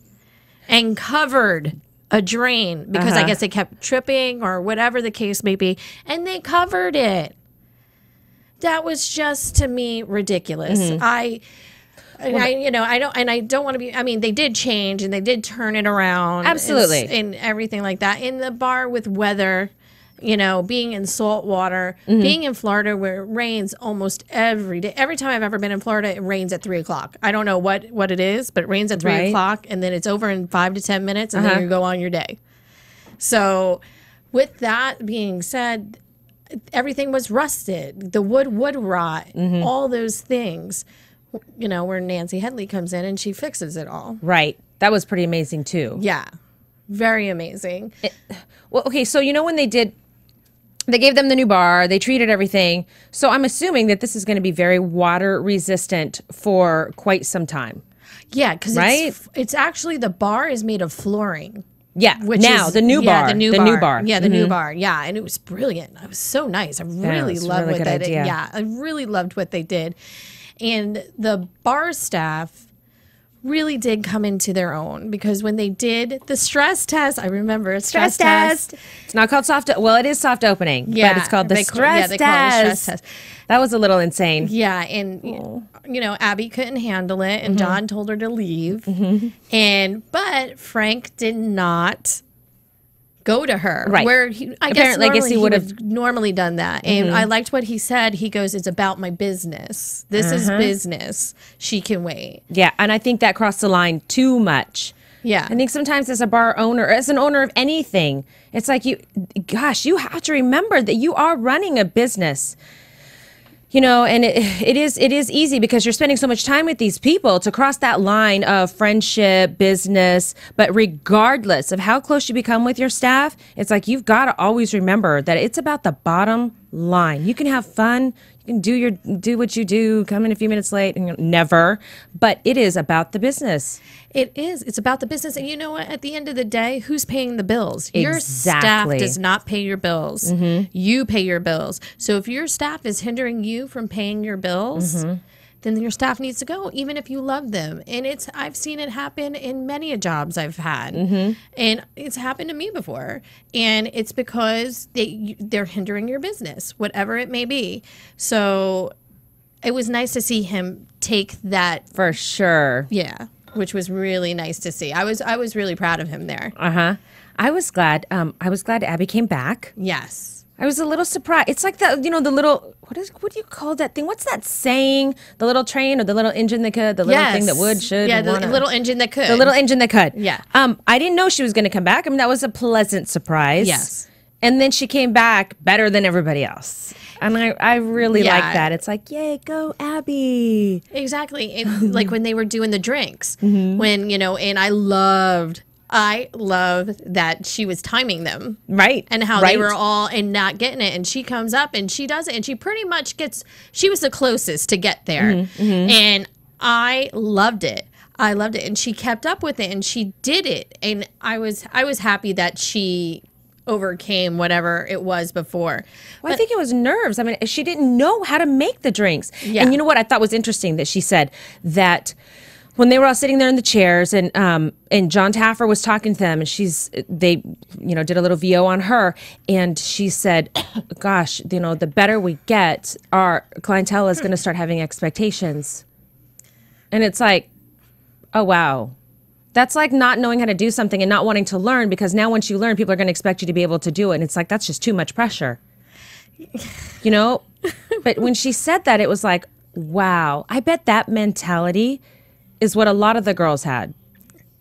[SPEAKER 5] and covered a drain because I guess they kept tripping or whatever the case may be, and they covered it. That was just, to me, ridiculous. I don't want to be. I mean, they did change and they did turn it around,
[SPEAKER 4] absolutely,
[SPEAKER 5] and everything like that. In the bar with weather, being in salt water, being in Florida where it rains almost every day. Every time I've ever been in Florida, it rains at 3:00. I don't know what it is, but it rains at 3:00, and then it's over in 5 to 10 minutes, and then you go on your day. So, with that being said, everything was rusted. The wood would rot. All those things. Where Nancy Headley comes in and she fixes it all.
[SPEAKER 4] Right. That was pretty amazing too.
[SPEAKER 5] Yeah. Very amazing.
[SPEAKER 4] Well, okay, so when they gave them the new bar, they treated everything. So I'm assuming that this is going to be very water resistant for quite some time.
[SPEAKER 5] Yeah, because it's actually, the bar is made of flooring.
[SPEAKER 4] Yeah, the new bar.
[SPEAKER 5] Yeah, the new bar. Yeah, and it was brilliant. It was so nice. I really loved what they did. Yeah, I really loved what they did. And the bar staff really did come into their own, because when they did the stress test, I remember stress test.
[SPEAKER 4] It's not called soft. Well, it is soft opening, but it's called the stress test. That was a little insane.
[SPEAKER 5] Yeah, and Abby couldn't handle it, and Jon told her to leave, but Frank did not go to her.
[SPEAKER 4] Right.
[SPEAKER 5] Where I guess he would have normally done that. And I liked what he said. He goes, "It's about my business. This is business. She can wait."
[SPEAKER 4] Yeah, and I think that crossed the line too much.
[SPEAKER 5] Yeah.
[SPEAKER 4] I think sometimes as a bar owner, as an owner of anything, it's like you have to remember that you are running a business. And it is easy because you're spending so much time with these people to cross that line of friendship, business. But regardless of how close you become with your staff, it's like you've got to always remember that it's about the bottom line. You can have fun. You can do what you do, come in a few minutes late, and never. But it is about the business.
[SPEAKER 5] It is. It's about the business. And you know what? At the end of the day, who's paying the bills?
[SPEAKER 4] Exactly.
[SPEAKER 5] Your staff does not pay your bills. You pay your bills. So if your staff is hindering you from paying your bills, then your staff needs to go, even if you love them. And I've seen it happen in many jobs I've had. And it's happened to me before. And it's because they're hindering your business, whatever it may be. So it was nice to see him take that.
[SPEAKER 4] For sure.
[SPEAKER 5] Yeah. Which was really nice to see. I was really proud of him there.
[SPEAKER 4] I was glad. I was glad Abby came back.
[SPEAKER 5] Yes.
[SPEAKER 4] I was a little surprised. It's like the little, what do you call that thing? What's that saying? The little train or the little engine that could, the little thing that would, should,
[SPEAKER 5] yeah, the little engine that could.
[SPEAKER 4] The little engine that could.
[SPEAKER 5] Yeah.
[SPEAKER 4] I didn't know she was going to come back. I mean, that was a pleasant surprise.
[SPEAKER 5] Yes.
[SPEAKER 4] And then she came back better than everybody else. And I really like that. It's like, yay, go Abby.
[SPEAKER 5] Exactly. And like when they were doing the drinks, when, and I loved that she was timing them.
[SPEAKER 4] Right.
[SPEAKER 5] And how they were all and not getting it. And she comes up and she does it. And she pretty much she was the closest to get there. And I loved it. And she kept up with it and she did it. And I was happy that she overcame whatever it was before.
[SPEAKER 4] Well, I think it was nerves. I mean, she didn't know how to make the drinks.
[SPEAKER 5] Yeah.
[SPEAKER 4] And you know what I thought was interesting that she said that when they were all sitting there in the chairs and Jon Taffer was talking to them and they did a little VO on her and she said, gosh, the better we get, our clientele is going to start having expectations. And it's like, oh, wow. That's like not knowing how to do something and not wanting to learn, because now once you learn, people are going to expect you to be able to do it. And it's like, that's just too much pressure. But when she said that, it was like, wow, I bet that mentality is what a lot of the girls had.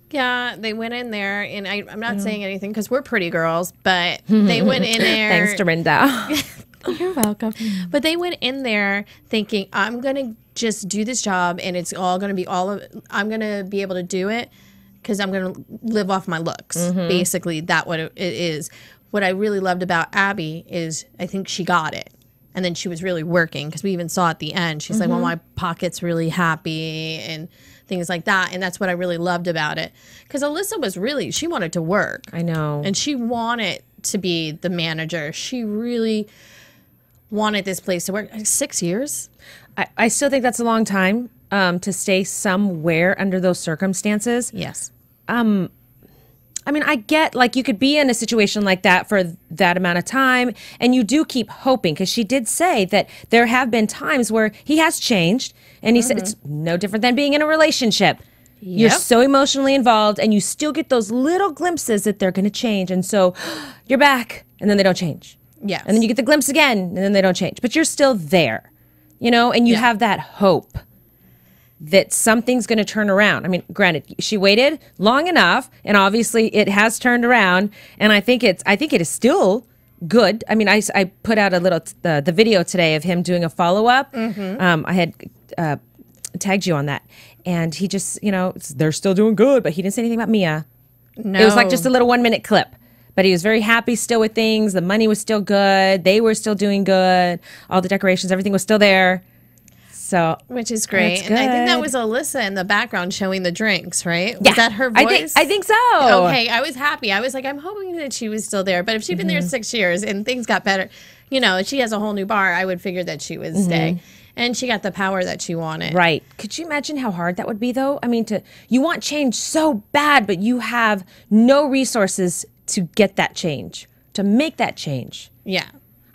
[SPEAKER 5] Yeah, they went in there, and I'm not saying anything because we're pretty girls, but they went in there.
[SPEAKER 4] Thanks, Dorinda.
[SPEAKER 5] You're welcome. But they went in there thinking, I'm going to just do this job, and it's all going to be I'm going to be able to do it because I'm going to live off my looks. Basically, that's what it is. What I really loved about Abby is I think she got it. and then she was really working, because we even saw at the end, she's like, well, my pocket's really happy and things like that. And that's what I really loved about it, because Alyssa was really, she wanted to work.
[SPEAKER 4] I know.
[SPEAKER 5] And she wanted to be the manager. She really wanted this place to work. 6 years?
[SPEAKER 4] I still think that's a long time to stay somewhere under those circumstances.
[SPEAKER 5] Yes.
[SPEAKER 4] I mean, I get, like, you could be in a situation like that for that amount of time, and you do keep hoping, because she did say that there have been times where he has changed, and he said it's no different than being in a relationship. You're so emotionally involved, and you still get those little glimpses that they're going to change, and so you're back, and then they don't change.
[SPEAKER 5] Yes.
[SPEAKER 4] And then you get the glimpse again, and then they don't change. But you're still there, you know, and you have that hope that something's going to turn around. I mean, granted, she waited long enough, and obviously it has turned around, and I think it is still good. I mean, I put out a little the video today of him doing a follow-up. I had tagged you on that, and he just, you know, they're still doing good, but he didn't say anything about Mia.
[SPEAKER 5] No.
[SPEAKER 4] It was like just a little 1-minute clip. But he was very happy still with things. The money was still good. They were still doing good. All the decorations, everything was still there. So,
[SPEAKER 5] which is great. And I think that was Alyssa in the background showing the drinks, right?
[SPEAKER 4] Yeah.
[SPEAKER 5] Was that her voice?
[SPEAKER 4] I think so.
[SPEAKER 5] Okay, I was happy. I was like, I'm hoping that she was still there. But if she'd been there 6 years and things got better, you know, she has a whole new bar, I would figure that she would stay. And she got the power that she wanted.
[SPEAKER 4] Right. Could you imagine how hard that would be, though? I mean, you want change so bad, but you have no resources to get that change, to make that change.
[SPEAKER 5] Yeah.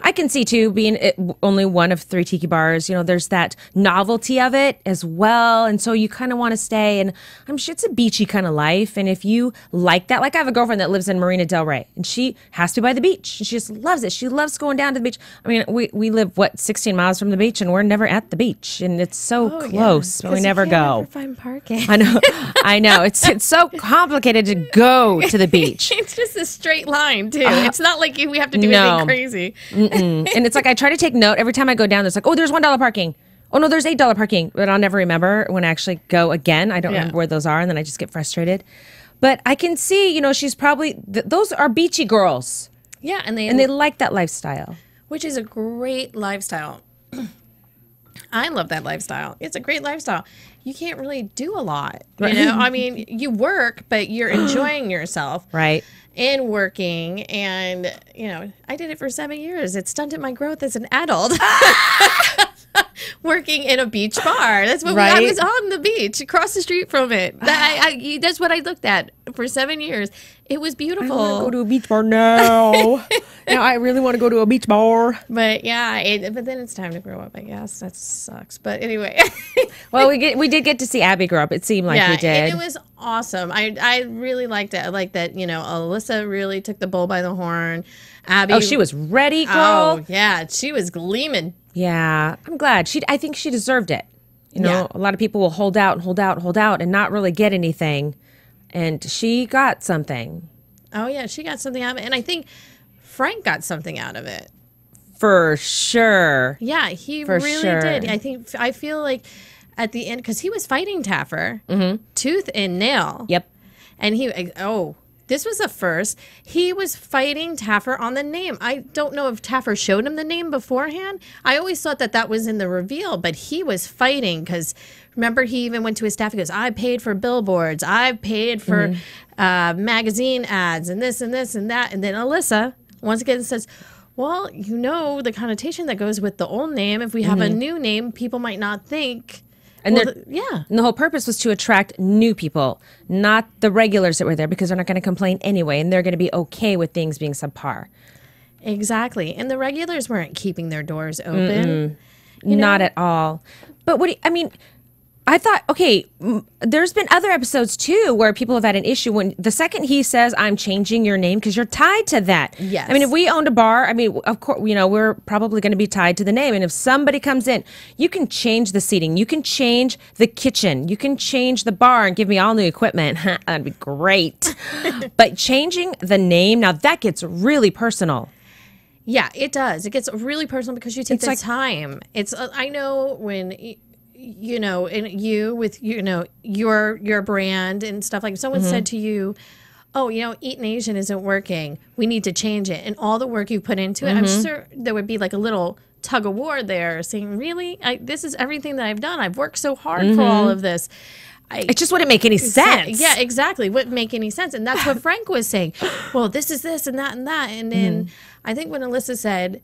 [SPEAKER 4] I can see, too, being only one of 3 tiki bars, you know, there's that novelty of it as well. And so you kind of want to stay. And I'm sure it's a beachy kind of life. And if you like that, like I have a girlfriend that lives in Marina Del Rey, and she has to be by the beach. She just loves it. She loves going down to the beach. I mean, we live, 16 miles from the beach, and we're never at the beach. And it's so close, but we never go.
[SPEAKER 5] Never find parking.
[SPEAKER 4] I know. It's so complicated to go to the beach.
[SPEAKER 5] It's just a straight line, too. It's not like we have to do anything crazy.
[SPEAKER 4] And it's like I try to take note every time I go down. There's like, oh, there's $1 parking. Oh no, there's $8 parking. But I'll never remember when I actually go again. I don't remember where those are, and then I just get frustrated. But I can see, you know, she's probably those are beachy girls.
[SPEAKER 5] Yeah, and
[SPEAKER 4] they like that lifestyle,
[SPEAKER 5] which is a great lifestyle. I love that lifestyle. It's a great lifestyle. You can't really do a lot, you know. I mean, you work, but you're enjoying yourself,
[SPEAKER 4] right?
[SPEAKER 5] And working, and you know, I did it for 7 years. It stunted my growth as an adult. Working in a beach bar. That's what I was on the beach, across the street from it. That's what I looked at for 7 years. It was beautiful.
[SPEAKER 4] I want to go to a beach bar now. Now I really want to go to a beach bar.
[SPEAKER 5] But yeah, but then it's time to grow up, I guess. That sucks. But anyway.
[SPEAKER 4] Well, we did get to see Abby grow up. It seemed like we did.
[SPEAKER 5] It was awesome. I really liked it. I like that, you know, Alyssa really took the bull by the horn. Abby.
[SPEAKER 4] Oh, she was ready, girl.
[SPEAKER 5] Oh, yeah. She was gleaming.
[SPEAKER 4] Yeah. I'm glad. I think she deserved it. You know, a lot of people will hold out and hold out and hold out and not really get anything. And she got something.
[SPEAKER 5] Oh, yeah. She got something out of it. And I think Frank got something out of it.
[SPEAKER 4] For sure.
[SPEAKER 5] Yeah, he really did. I feel like at the end, because he was fighting Taffer, tooth and nail.
[SPEAKER 4] Yep.
[SPEAKER 5] And this was the first. He was fighting Taffer on the name. I don't know if Taffer showed him the name beforehand. I always thought that was in the reveal, but he was fighting because, remember, he even went to his staff. He goes, I paid for billboards. I paid for magazine ads and this and this and that. And then Alyssa, once again, says, well, you know the connotation that goes with the old name. If we have a new name, people might not think.
[SPEAKER 4] And and the whole purpose was to attract new people, not the regulars that were there, because they're not going to complain anyway, and they're going to be okay with things being subpar.
[SPEAKER 5] Exactly. And the regulars weren't keeping their doors open.
[SPEAKER 4] Not at all. But I thought, okay, there's been other episodes too where people have had an issue when the second he says, I'm changing your name, because you're tied to that.
[SPEAKER 5] Yes.
[SPEAKER 4] I mean, if we owned a bar, I mean, of course, you know, we're probably going to be tied to the name. And if somebody comes in, you can change the seating. You can change the kitchen. You can change the bar and give me all new equipment. That'd be great. But changing the name, now that gets really personal.
[SPEAKER 5] Yeah, it does. It gets really personal because you take the time. It's I know when... you know, and you with, you know, your brand and stuff, like someone said to you, oh, you know, Eating Asian isn't working. We need to change it. And all the work you put into it, I'm sure there would be like a little tug of war there, saying, really? This is everything that I've done. I've worked so hard for all of this.
[SPEAKER 4] It just wouldn't make any sense.
[SPEAKER 5] Yeah, exactly. Wouldn't make any sense. And that's what Frank was saying. Well, this is this and that and that. And then I think when Alyssa said,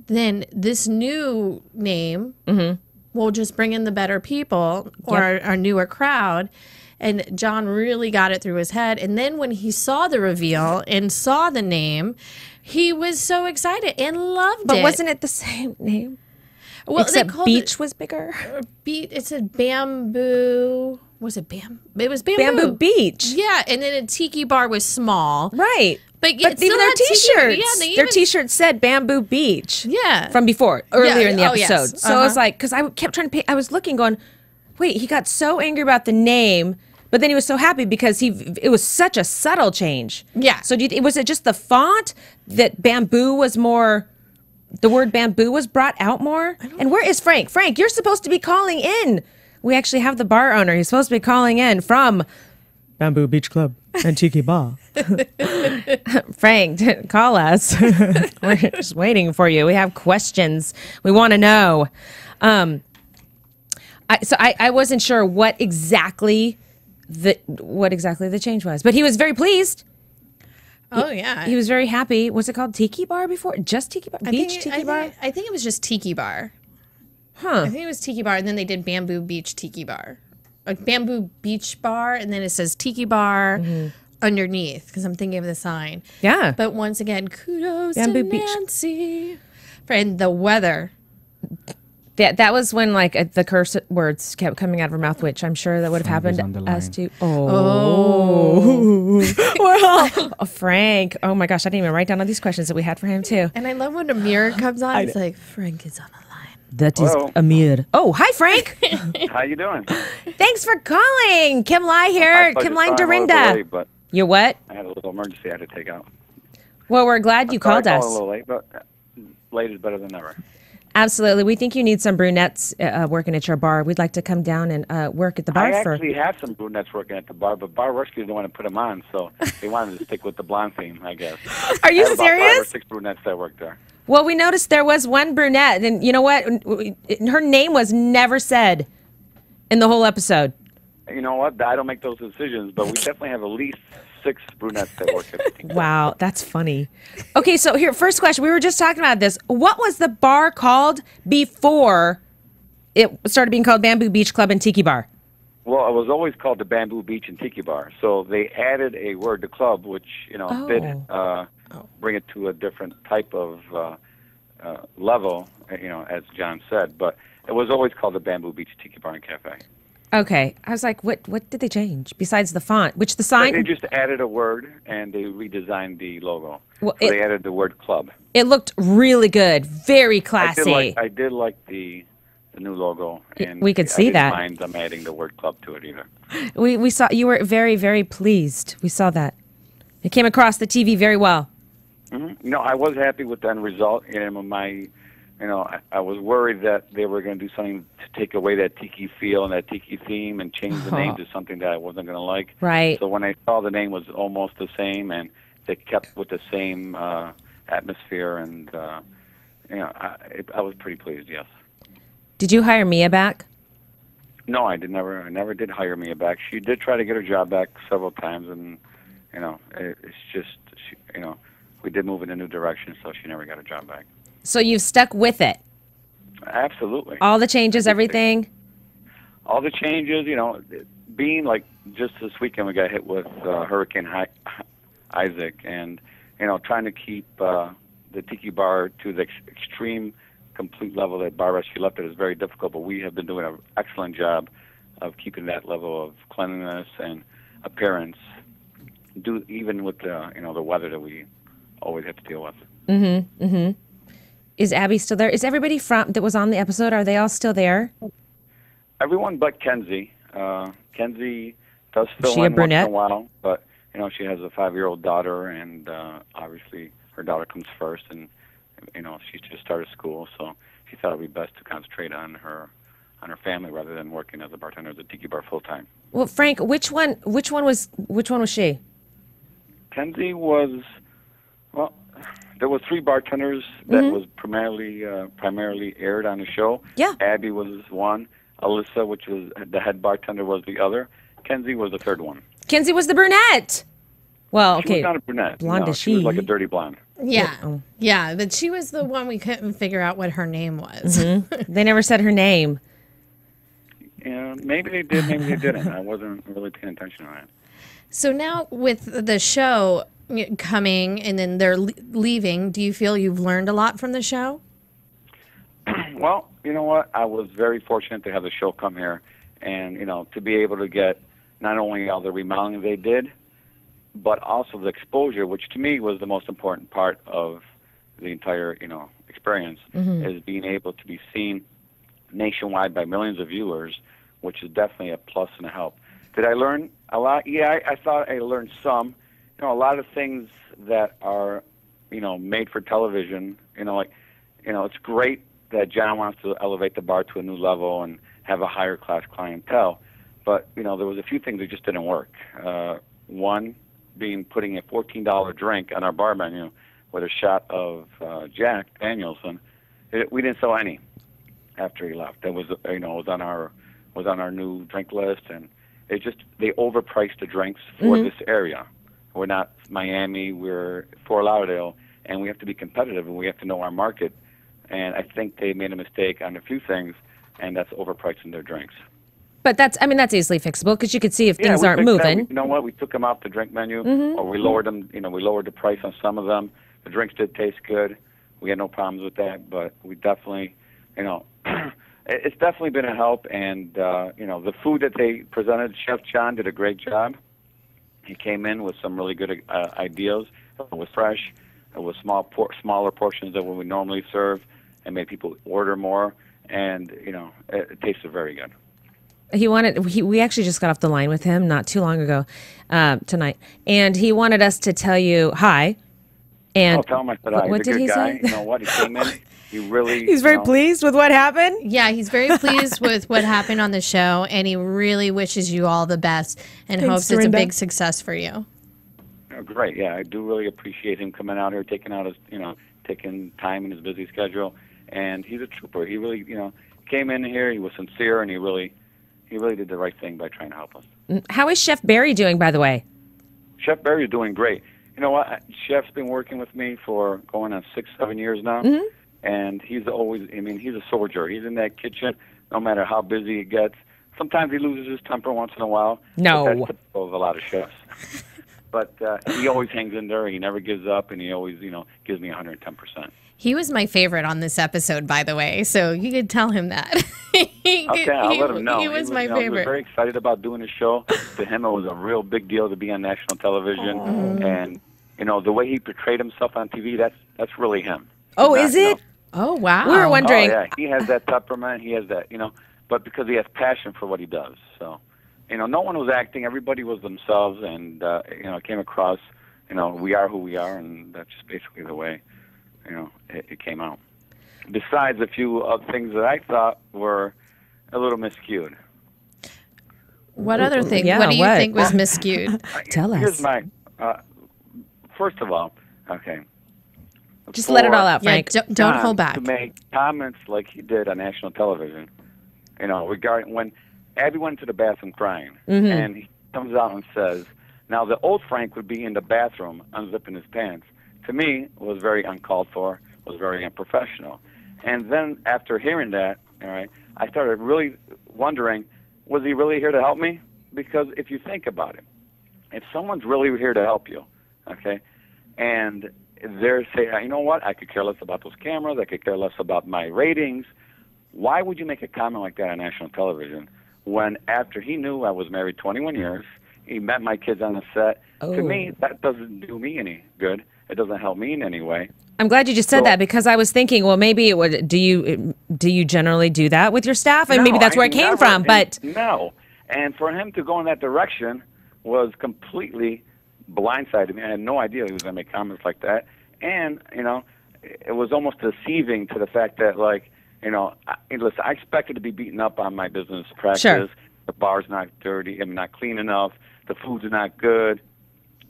[SPEAKER 5] then this new name will just bring in the better people or our newer crowd. And Jon really got it through his head. And then when he saw the reveal and saw the name, he was so excited and loved it.
[SPEAKER 4] But wasn't it the same name?
[SPEAKER 5] Well,
[SPEAKER 4] except Beach was bigger.
[SPEAKER 5] It said Bamboo. Was it Bam? It was Bamboo.
[SPEAKER 4] Bamboo Beach.
[SPEAKER 5] Yeah, and then a Tiki Bar was small.
[SPEAKER 4] Right.
[SPEAKER 5] But
[SPEAKER 4] even their T-shirts. Their T-shirts said Bamboo Beach.
[SPEAKER 5] Yeah.
[SPEAKER 4] From before, earlier in the episode.
[SPEAKER 5] Yes.
[SPEAKER 4] So I was like, because I kept trying to pay. I was looking, going, wait, he got so angry about the name, but then he was so happy because it was such a subtle change.
[SPEAKER 5] Yeah.
[SPEAKER 4] So was it just the font that bamboo was more? The word bamboo was brought out more? And where is Frank? Frank, you're supposed to be calling in. We actually have the bar owner. He's supposed to be calling in from Bamboo Beach Club and Tiki Bar. Frank, call us. We're just waiting for you. We have questions. We want to know. I wasn't sure what exactly the change was, but he was very pleased.
[SPEAKER 5] Oh, yeah.
[SPEAKER 4] He was very happy. Was it called Tiki Bar before? Just Tiki Bar? Tiki Bar?
[SPEAKER 5] I think it was just Tiki Bar.
[SPEAKER 4] Huh.
[SPEAKER 5] I think it was Tiki Bar, and then they did Bamboo Beach Tiki Bar. Like Bamboo Beach Bar, and then it says Tiki Bar underneath, because I'm thinking of the sign.
[SPEAKER 4] Yeah.
[SPEAKER 5] But once again, kudos
[SPEAKER 4] Bamboo
[SPEAKER 5] to
[SPEAKER 4] Beach.
[SPEAKER 5] Nancy. And the weather.
[SPEAKER 4] That was when the curse words kept coming out of her mouth, which I'm sure that would have happened as to. Frank. Oh my gosh, I didn't even write down all these questions that we had for him too.
[SPEAKER 5] And I love when a mirror comes on. It's like, Frank is on the line.
[SPEAKER 4] That is Amir. Oh, hi, Frank.
[SPEAKER 6] How you doing?
[SPEAKER 4] Thanks for calling. Kimlai here. Kimlai and Dorinda.
[SPEAKER 6] Late, but
[SPEAKER 4] You what?
[SPEAKER 6] I had a little emergency I had to take out.
[SPEAKER 4] Well, we're glad you called us.
[SPEAKER 6] A little late, but late is better than never.
[SPEAKER 4] Absolutely. We think you need some brunettes working at your bar. We'd like to come down and work at the bar.
[SPEAKER 6] I actually have some brunettes working at the bar, but Bar Rescue didn't want to put them on, so they wanted to stick with the blonde theme, I guess.
[SPEAKER 4] Are you
[SPEAKER 6] I have
[SPEAKER 4] serious?
[SPEAKER 6] About 5 or 6 brunettes that work there.
[SPEAKER 4] Well, we noticed there was one brunette, and you know what? Her name was never said in the whole episode.
[SPEAKER 6] You know what? I don't make those decisions, but we definitely have at least 6 brunettes that work at the Tiki Bar.
[SPEAKER 4] Wow, that's funny. Okay, so here, first question. We were just talking about this. What was the bar called before it started being called Bamboo Beach Club and Tiki Bar?
[SPEAKER 6] Well, it was always called the Bamboo Beach and Tiki Bar. So they added a word to club, which, did bring it to a different type of level, as Jon said. But it was always called the Bamboo Beach Tiki Bar and Cafe.
[SPEAKER 4] Okay. I was like, what did they change besides the font? Which the sign?
[SPEAKER 6] They just added a word, and they redesigned the logo.
[SPEAKER 4] Well,
[SPEAKER 6] so they added the word club.
[SPEAKER 4] It looked really good. Very classy.
[SPEAKER 6] I did like the new logo. And
[SPEAKER 4] we could see that.
[SPEAKER 6] I didn't mind them adding the word club to it either.
[SPEAKER 4] We saw you were very, very pleased. We saw that. It came across the TV very well.
[SPEAKER 6] Mm-hmm. I was happy with the end result. I was worried that they were going to do something to take away that tiki feel and that tiki theme and change the name to something that I wasn't going to like.
[SPEAKER 4] Right.
[SPEAKER 6] So when I saw the name was almost the same and they kept with the same atmosphere, and I was pretty pleased. Yes.
[SPEAKER 4] Did you hire Mia back?
[SPEAKER 6] No, I never did hire Mia back. She did try to get her job back several times, and it's just we did move in a new direction, so she never got her job back.
[SPEAKER 4] So you've stuck with it?
[SPEAKER 6] Absolutely.
[SPEAKER 4] All the changes, everything?
[SPEAKER 6] All the changes, being like just this weekend we got hit with Hurricane Isaac, and, trying to keep the Tiki Bar to the extreme complete level that Bar Rescue left it is very difficult, but we have been doing an excellent job of keeping that level of cleanliness and appearance, even with the weather that we always have to deal with.
[SPEAKER 4] Mm-hmm. Mm-hmm. Is Abby still there? Is everybody that was on the episode, are they all still there?
[SPEAKER 6] Everyone but Kenzie. Kenzie does
[SPEAKER 4] Is she
[SPEAKER 6] fill
[SPEAKER 4] a
[SPEAKER 6] in once
[SPEAKER 4] brunette?
[SPEAKER 6] in a while, but she has a 5-year-old daughter, and obviously her daughter comes first, and she just started school, so she thought it would be best to concentrate on her family rather than working as a bartender at the Tiki Bar full time.
[SPEAKER 4] Well, Frank, which one was she?
[SPEAKER 6] Kenzie was,
[SPEAKER 7] there was 3 bartenders that was primarily aired on the show.
[SPEAKER 4] Yeah.
[SPEAKER 7] Abby was one. Alyssa, which was the head bartender, was the other. Kenzie was the third one.
[SPEAKER 4] Kenzie was the brunette. Well, okay.
[SPEAKER 7] She was not a brunette.
[SPEAKER 4] Blonde
[SPEAKER 7] no,
[SPEAKER 4] is
[SPEAKER 7] she was like a dirty blonde.
[SPEAKER 5] Yeah. Yeah, but she was the one we couldn't figure out what her name was.
[SPEAKER 4] They never said her name.
[SPEAKER 7] Yeah, maybe they did, maybe they didn't. I wasn't really paying attention to that.
[SPEAKER 5] So now with the show coming and then they're leaving, do you feel you've learned a lot from the show?
[SPEAKER 7] Well, you know what? I was very fortunate to have the show come here and, you know, to be able to get not only all the remodeling they did, but also the exposure, which to me was the most important part of the entire, you know, experience, is being able to be seen nationwide by millions of viewers, which is definitely a plus and a help. Did I learn a lot? Yeah, I thought I learned some. You know, a lot of things that are, you know, made for television. You know, like, you know, it's great that Jon wants to elevate the bar to a new level and have a higher class clientele. But, you know, there was a few things that just didn't work. One being putting a $14 drink on our bar menu with a shot of Jack Danielson. We didn't sell any after he left. That was, you know, was on our new drink list, and it just, they overpriced the drinks for this area. We're not Miami, we're Fort Lauderdale, and we have to be competitive and we have to know our market. And I think they made a mistake on a few things, and that's overpricing their drinks.
[SPEAKER 4] But that's easily fixable because you could see if things aren't
[SPEAKER 7] fixed that.
[SPEAKER 4] moving.
[SPEAKER 7] You know what? We took them off the drink menu, or we lowered them. You know, we lowered the price on some of them. The drinks did taste good. We had no problems with that, but we definitely, you know, it's definitely been a help. And you know, the food that they presented, Chef Jon did a great job. He came in with some really good ideas. It was fresh. It was smaller portions than what we normally serve, and made people order more. And you know, it tasted very good.
[SPEAKER 4] We actually just got off the line with him not too long ago, tonight, and he wanted us to tell you hi. And
[SPEAKER 7] tell him I said hi.
[SPEAKER 4] What
[SPEAKER 7] He's a
[SPEAKER 4] did
[SPEAKER 7] good
[SPEAKER 4] he
[SPEAKER 7] guy.
[SPEAKER 4] say?
[SPEAKER 7] You know what? He came in.
[SPEAKER 4] He's very pleased with what happened.
[SPEAKER 5] Yeah, he's very pleased with what happened on the show, and he really wishes you all the best and hopes it's a big success for you.
[SPEAKER 7] Oh, great. Yeah, I do really appreciate him coming out here, taking time in his busy schedule, and he's a trooper. He really, you know, came in here. He was sincere, and he really did the right thing by trying to help us.
[SPEAKER 4] How is Chef Barry doing, by the way?
[SPEAKER 7] Chef Barry is doing great. You know what? Chef's been working with me for going on 6-7 years now, and he's always, I mean, he's a soldier. He's in that kitchen no matter how busy he gets. Sometimes he loses his temper once in a while.
[SPEAKER 4] No.
[SPEAKER 7] But that's typical of a lot of chefs. But he always hangs in there. He never gives up, and he always, you know, gives me 110%.
[SPEAKER 5] He was my favorite on this episode, by the way, so you could tell him that.
[SPEAKER 7] Okay, I'll let him know.
[SPEAKER 5] He was my favorite.
[SPEAKER 7] He was very excited about doing the show. To him, it was a real big deal to be on national television, and you know the way he portrayed himself on TV. That's really him.
[SPEAKER 4] Oh, is it?
[SPEAKER 5] Oh, wow.
[SPEAKER 4] We were wondering.
[SPEAKER 7] Oh, yeah, he has that temperament. He has that, you know, but because he has passion for what he does. So, you know, no one was acting. Everybody was themselves, and you know, it came across. You know, we are who we are, and that's just basically the way, you know, it came out. Besides a few things that I thought were a little miscued.
[SPEAKER 5] What other thing?
[SPEAKER 4] Yeah,
[SPEAKER 5] what do you think was miscued?
[SPEAKER 4] Tell us.
[SPEAKER 7] Here's my, first of all, okay.
[SPEAKER 4] Just let it all out, Frank.
[SPEAKER 5] Yeah, don't hold back.
[SPEAKER 7] To make comments like he did on national television, you know, regarding when Abby went to the bathroom crying, and he comes out and says, now the old Frank would be in the bathroom unzipping his pants. To me, it was very uncalled for, was very unprofessional. And then after hearing that, all right, I started really wondering, was he really here to help me? Because if you think about it, if someone's really here to help you, okay, and they're saying, you know what, I could care less about those cameras, I could care less about my ratings, why would you make a comment like that on national television when after he knew I was married 21 years, he met my kids on the set? To me, that doesn't do me any good. It doesn't help me in any way.
[SPEAKER 4] I'm glad you just said that because I was thinking, well, maybe it would. Do you generally do that with your staff? And maybe that's where it came from. But
[SPEAKER 7] no, and for him to go in that direction was completely blindsided me. I had no idea he was going to make comments like that, and you know, it was almost deceiving to the fact that, like, you know, listen, I expected to be beaten up on my business practice.
[SPEAKER 4] Sure.
[SPEAKER 7] The bar's not dirty. I'm not clean enough. The food's not good.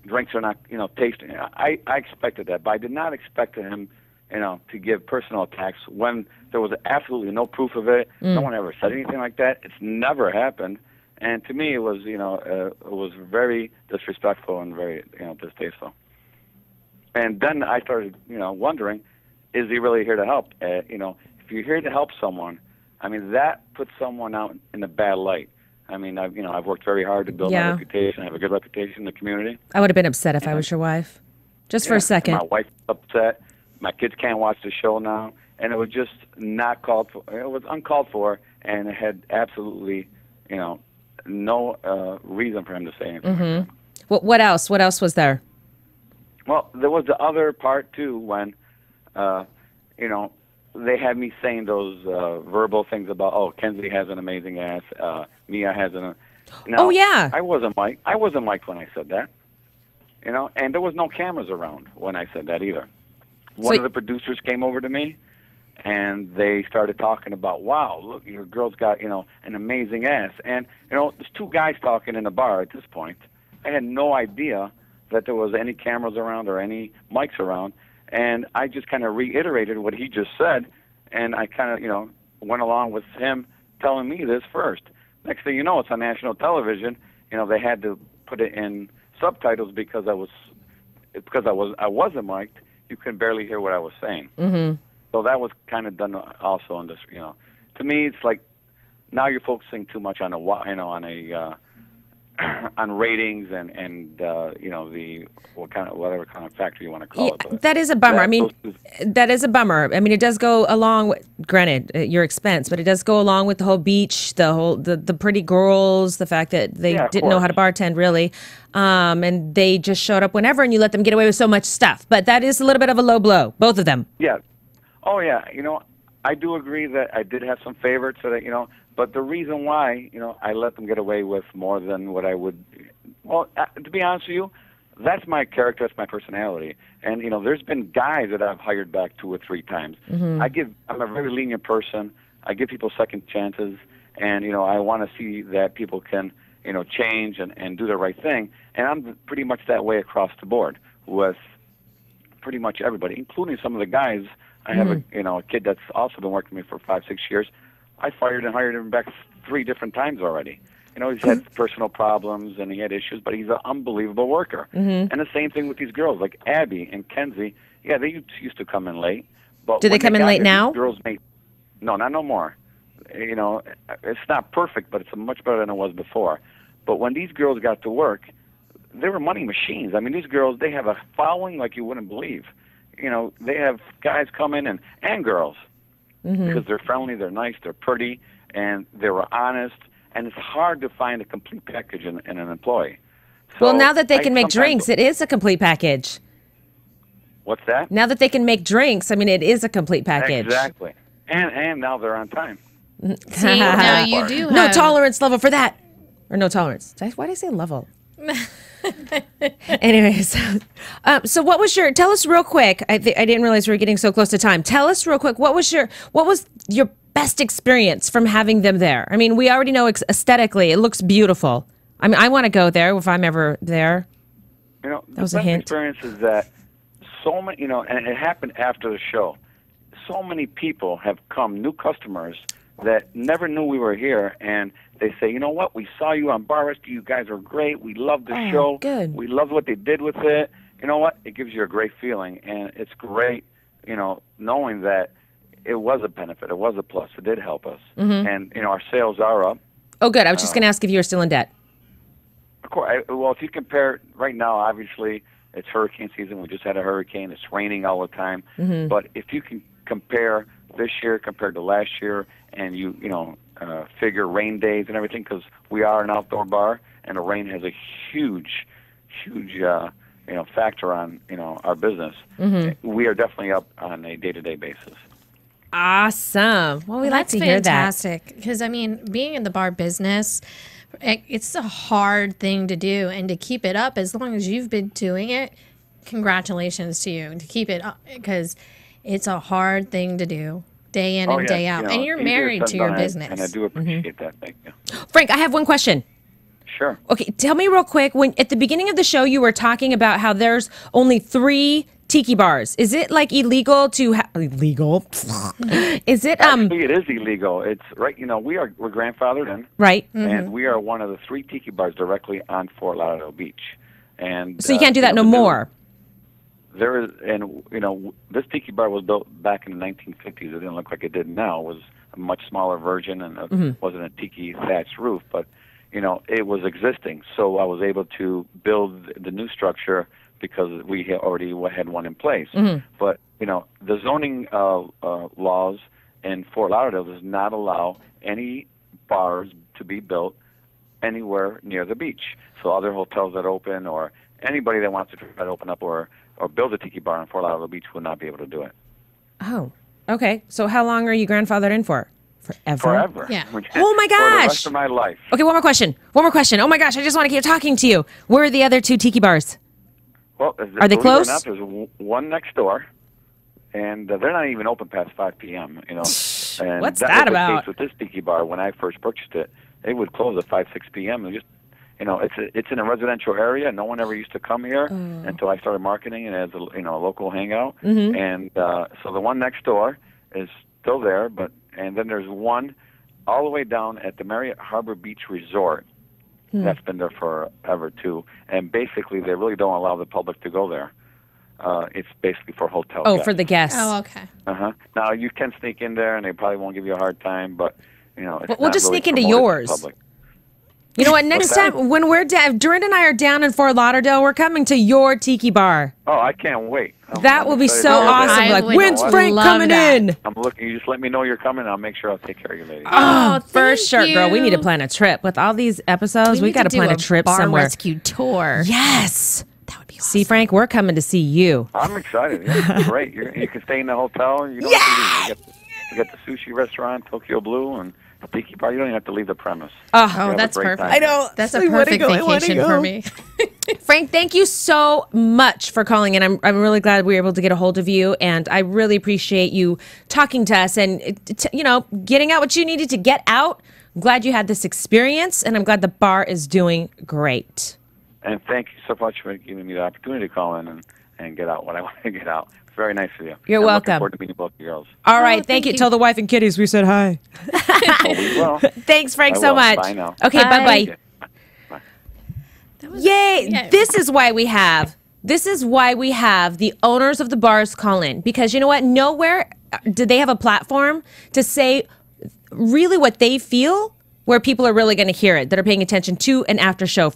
[SPEAKER 7] drinks are not, tasting. I expected that, but I did not expect him, to give personal attacks when there was absolutely no proof of it. No one ever said anything like that. It's never happened. And to me, it was, it was very disrespectful and very, distasteful. And then I started, wondering, is he really here to help? If you're here to help someone, I mean, that puts someone out in a bad light. I mean, I've worked very hard to build my reputation. I have a good reputation in the community.
[SPEAKER 4] I would have been upset if I was your wife. Just for a second.
[SPEAKER 7] My wife's upset. My kids can't watch the show now. And it was just not called for. It was uncalled for, and it had absolutely, no reason for him to say anything.
[SPEAKER 4] What else? What else was there?
[SPEAKER 7] Well, there was the other part, too, when, they had me saying those verbal things about, Kenzie has an amazing ass, Mia has an... Now, I wasn't Mike. I wasn't Mike when I said that. And there was no cameras around when I said that either. One of the producers came over to me, and they started talking about, wow, look, your girl's got, an amazing ass. And, there's two guys talking in a bar at this point. I had no idea that there was any cameras around or any mics around. And I just kind of reiterated what he just said, and I kind of, went along with him telling me this first. Next thing you know, it's on national television. They had to put it in subtitles because I wasn't mic'd. You could barely hear what I was saying. So that was kind of done also on this. To me, it's like now you're focusing too much on on ratings and the whatever kind of factor you want to call it. But
[SPEAKER 4] that is a bummer. That is a bummer. I mean, it does go along with, granted, your expense, but it does go along with the whole beach, the pretty girls, the fact that they didn't know how to bartend really, and they just showed up whenever, and you let them get away with so much stuff. But that is a little bit of a low blow, both of them.
[SPEAKER 7] Yeah. Oh yeah. I do agree that I did have some favorites that But the reason why, I let them get away with more than what I would, to be honest with you, that's my character, that's my personality. And, there's been guys that I've hired back 2 or 3 times. I'm a very lenient person. I give people second chances. And, I want to see that people can, change and do the right thing. And I'm pretty much that way across the board with pretty much everybody, including some of the guys. I have a kid that's also been working with me for 5, 6 years. I fired and hired him back 3 different times already. He's had personal problems and he had issues, but he's an unbelievable worker. And the same thing with these girls, like Abby and Kenzie. Yeah, they used to come in late. But
[SPEAKER 4] do they come in late now?
[SPEAKER 7] No, not no more. It's not perfect, but it's much better than it was before. But when these girls got to work, they were money machines. I mean, these girls, they have a following like you wouldn't believe. They have guys come in and girls. Because they're friendly, they're nice, they're pretty, and they were honest. And it's hard to find a complete package in an employee. So
[SPEAKER 4] well, now that they can make drinks, it is a complete package.
[SPEAKER 7] What's that?
[SPEAKER 4] Now that they can make drinks, I mean, it is a complete package.
[SPEAKER 7] Exactly. And now they're on time.
[SPEAKER 5] See, now you do have...
[SPEAKER 4] No tolerance level for that. Or no tolerance. Why did I say level? Anyways, so what was tell us real quick. I didn't realize we were getting so close to time. Tell us real quick, what was your best experience from having them there? I mean, we already know aesthetically it looks beautiful. I mean, I want to go there if I'm ever there.
[SPEAKER 7] That was a hint. Experience is that so many, and it happened after the show. So many people have come, new customers that never knew we were here, and they say, you know what, we saw you on Bar Rescue, you guys are great, we love the show,
[SPEAKER 4] good.
[SPEAKER 7] We love what they did with it. You know what, it gives you a great feeling, and it's great, knowing that it was a benefit, it was a plus, it did help us, and, our sales are up.
[SPEAKER 4] Oh, good, I was just going to ask if you were still in debt.
[SPEAKER 7] Of course, well, if you compare, right now, obviously, it's hurricane season, we just had a hurricane, it's raining all the time, but if you can compare this year compared to last year, and you figure rain days and everything, because we are an outdoor bar, and the rain has a huge factor on our business. We are definitely up on a day-to-day basis.
[SPEAKER 4] Awesome. Well, we like to hear that.
[SPEAKER 5] That's fantastic. Because I mean, being in the bar business, it's a hard thing to do, and to keep it up as long as you've been doing it. Congratulations to you, and to keep it up, because it's a hard thing to do. Day in and day out. And you're married to your business.
[SPEAKER 7] And I do appreciate that. Thank you.
[SPEAKER 4] Frank, I have one question.
[SPEAKER 7] Sure.
[SPEAKER 4] Okay, tell me real quick, when at the beginning of the show you were talking about how there's only 3 tiki bars. Is it like illegal to illegal? Is it
[SPEAKER 7] Actually, it is illegal. It's right. We're grandfathered in,
[SPEAKER 4] right?
[SPEAKER 7] and we are one of the 3 tiki bars directly on Fort Lauderdale Beach. And
[SPEAKER 4] so you can't do that no more.
[SPEAKER 7] There is, and this tiki bar was built back in the 1950s. It didn't look like it did now. It was a much smaller version, and it wasn't a tiki thatched roof, but it was existing. So I was able to build the new structure because we already had one in place. But the zoning laws in Fort Lauderdale does not allow any bars to be built anywhere near the beach. So other hotels that open, or anybody that wants to try to open up or build a tiki bar in Fort Lauderdale Beach will not be able to do it.
[SPEAKER 4] Oh, okay. So how long are you grandfathered in for? Forever?
[SPEAKER 7] Forever.
[SPEAKER 5] Yeah.
[SPEAKER 4] Oh my gosh.
[SPEAKER 7] For the rest of my life.
[SPEAKER 4] Okay, one more question. Oh my gosh, I just want to keep talking to you. Where are the other 2 tiki bars?
[SPEAKER 7] Well,
[SPEAKER 4] are they close?
[SPEAKER 7] There's one next door, and they're not even open past 5 p.m. And
[SPEAKER 4] What's
[SPEAKER 7] that
[SPEAKER 4] that
[SPEAKER 7] was the
[SPEAKER 4] about?
[SPEAKER 7] case with this tiki bar. When I first purchased it, they would close at 5, 6 p.m. And just it's in a residential area. No one ever used to come here until I started marketing it as a local hangout. And so the one next door is still there, and then there's one all the way down at the Marriott Harbor Beach Resort. That's been there forever too, and basically they really don't allow the public to go there. It's basically for hotel guests.
[SPEAKER 4] For the guests.
[SPEAKER 5] Oh, okay.
[SPEAKER 7] Now you can sneak in there, and they probably won't give you a hard time, but it's
[SPEAKER 4] we'll
[SPEAKER 7] not
[SPEAKER 4] just
[SPEAKER 7] really
[SPEAKER 4] sneak into
[SPEAKER 7] promoted to the
[SPEAKER 4] yours.
[SPEAKER 7] public.
[SPEAKER 4] You know what? Next time when we're down, Dorinda and I are down in Fort Lauderdale, we're coming to your tiki bar.
[SPEAKER 7] Oh, I can't wait.
[SPEAKER 4] That will be so awesome. Like, when's Frank coming in?
[SPEAKER 7] I'm looking. You just let me know you're coming. I'll make sure I'll take care of you, lady.
[SPEAKER 4] Oh, for sure,
[SPEAKER 5] you.
[SPEAKER 4] girl. We need to plan a trip. With all these episodes, we got to plan a trip
[SPEAKER 5] bar
[SPEAKER 4] somewhere.
[SPEAKER 5] Rescue tour.
[SPEAKER 4] Yes.
[SPEAKER 5] That would be awesome.
[SPEAKER 4] See, Frank, we're coming to see you.
[SPEAKER 7] I'm excited. Yeah, great. You can stay in the hotel. You don't have to leave. You got the sushi restaurant, Tokyo Blue, and the tiki bar. You don't even have to leave the premise.
[SPEAKER 5] Oh, that's perfect.
[SPEAKER 7] Time.
[SPEAKER 4] I know.
[SPEAKER 5] That's a perfect vacation for me.
[SPEAKER 4] Frank, thank you so much for calling in. I'm really glad we were able to get a hold of you, and I really appreciate you talking to us and getting out what you needed to get out. I'm glad you had this experience, and I'm glad the bar is doing great.
[SPEAKER 7] And thank you so much for giving me the opportunity to call in and get out what I want to get out. It's very nice of you.
[SPEAKER 4] You're
[SPEAKER 7] I'm
[SPEAKER 4] welcome.
[SPEAKER 7] Looking forward to meeting both you girls.
[SPEAKER 4] All right,
[SPEAKER 5] thank you.
[SPEAKER 4] Tell the wife and kiddies we said hi.
[SPEAKER 7] Oh, we will.
[SPEAKER 4] Thanks, Frank,
[SPEAKER 7] I
[SPEAKER 4] so
[SPEAKER 7] will.
[SPEAKER 4] much.
[SPEAKER 7] Bye now.
[SPEAKER 4] Okay,
[SPEAKER 5] Bye.
[SPEAKER 4] bye-bye.
[SPEAKER 7] Bye.
[SPEAKER 4] Yay!
[SPEAKER 5] Yeah.
[SPEAKER 4] This is why we have the owners of the bars call in, because you know what? Nowhere do they have a platform to say really what they feel, where people are really going to hear it, that are paying attention to an after show,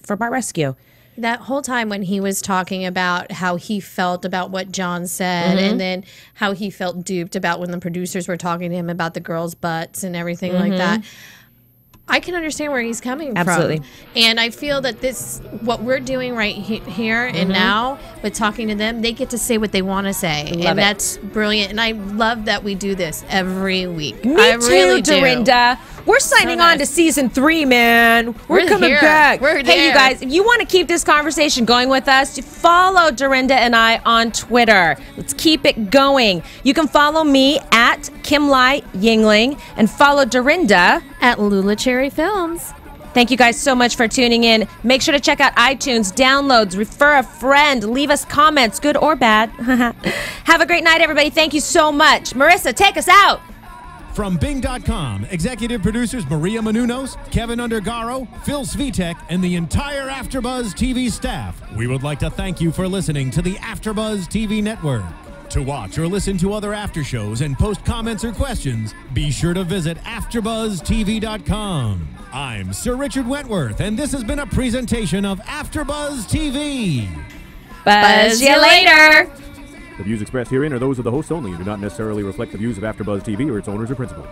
[SPEAKER 4] for Bar Rescue.
[SPEAKER 5] That whole time when he was talking about how he felt about what Jon said, and then how he felt duped about when the producers were talking to him about the girls' butts and everything like that, I can understand where he's coming
[SPEAKER 4] Absolutely.
[SPEAKER 5] from. And I feel that what we're doing right here and now with talking to them, they get to say what they want to say.
[SPEAKER 4] Love
[SPEAKER 5] and
[SPEAKER 4] it.
[SPEAKER 5] that's brilliant. And I love that we do this every week.
[SPEAKER 4] Me
[SPEAKER 5] I
[SPEAKER 4] too,
[SPEAKER 5] really do.
[SPEAKER 4] Dorinda. We're signing on to season 3, man. We're coming
[SPEAKER 5] here.
[SPEAKER 4] back.
[SPEAKER 5] We're
[SPEAKER 4] Hey,
[SPEAKER 5] there.
[SPEAKER 4] you guys, if you want to keep this conversation going with us, follow Dorinda and I on Twitter. Let's keep it going. You can follow me at Kimlai Yingling and follow Dorinda
[SPEAKER 5] At Lula Cherry Films.
[SPEAKER 4] Thank you guys so much for tuning in. Make sure to check out iTunes, downloads, refer a friend, leave us comments, good or bad. Have a great night, everybody. Thank you so much. Marissa, take us out.
[SPEAKER 3] From Bing.com, executive producers Maria Menounos, Kevin Undergaro, Phil Svitek, and the entire AfterBuzz TV staff, we would like to thank you for listening to the AfterBuzz TV network. To watch or listen to other after shows and post comments or questions, be sure to visit AfterBuzzTV.com. I'm Sir Richard Wentworth, and this has been a presentation of AfterBuzz TV.
[SPEAKER 4] Buzz you later.
[SPEAKER 8] The views expressed herein are those of the hosts only and do not necessarily reflect the views of AfterBuzz TV or its owners or principals.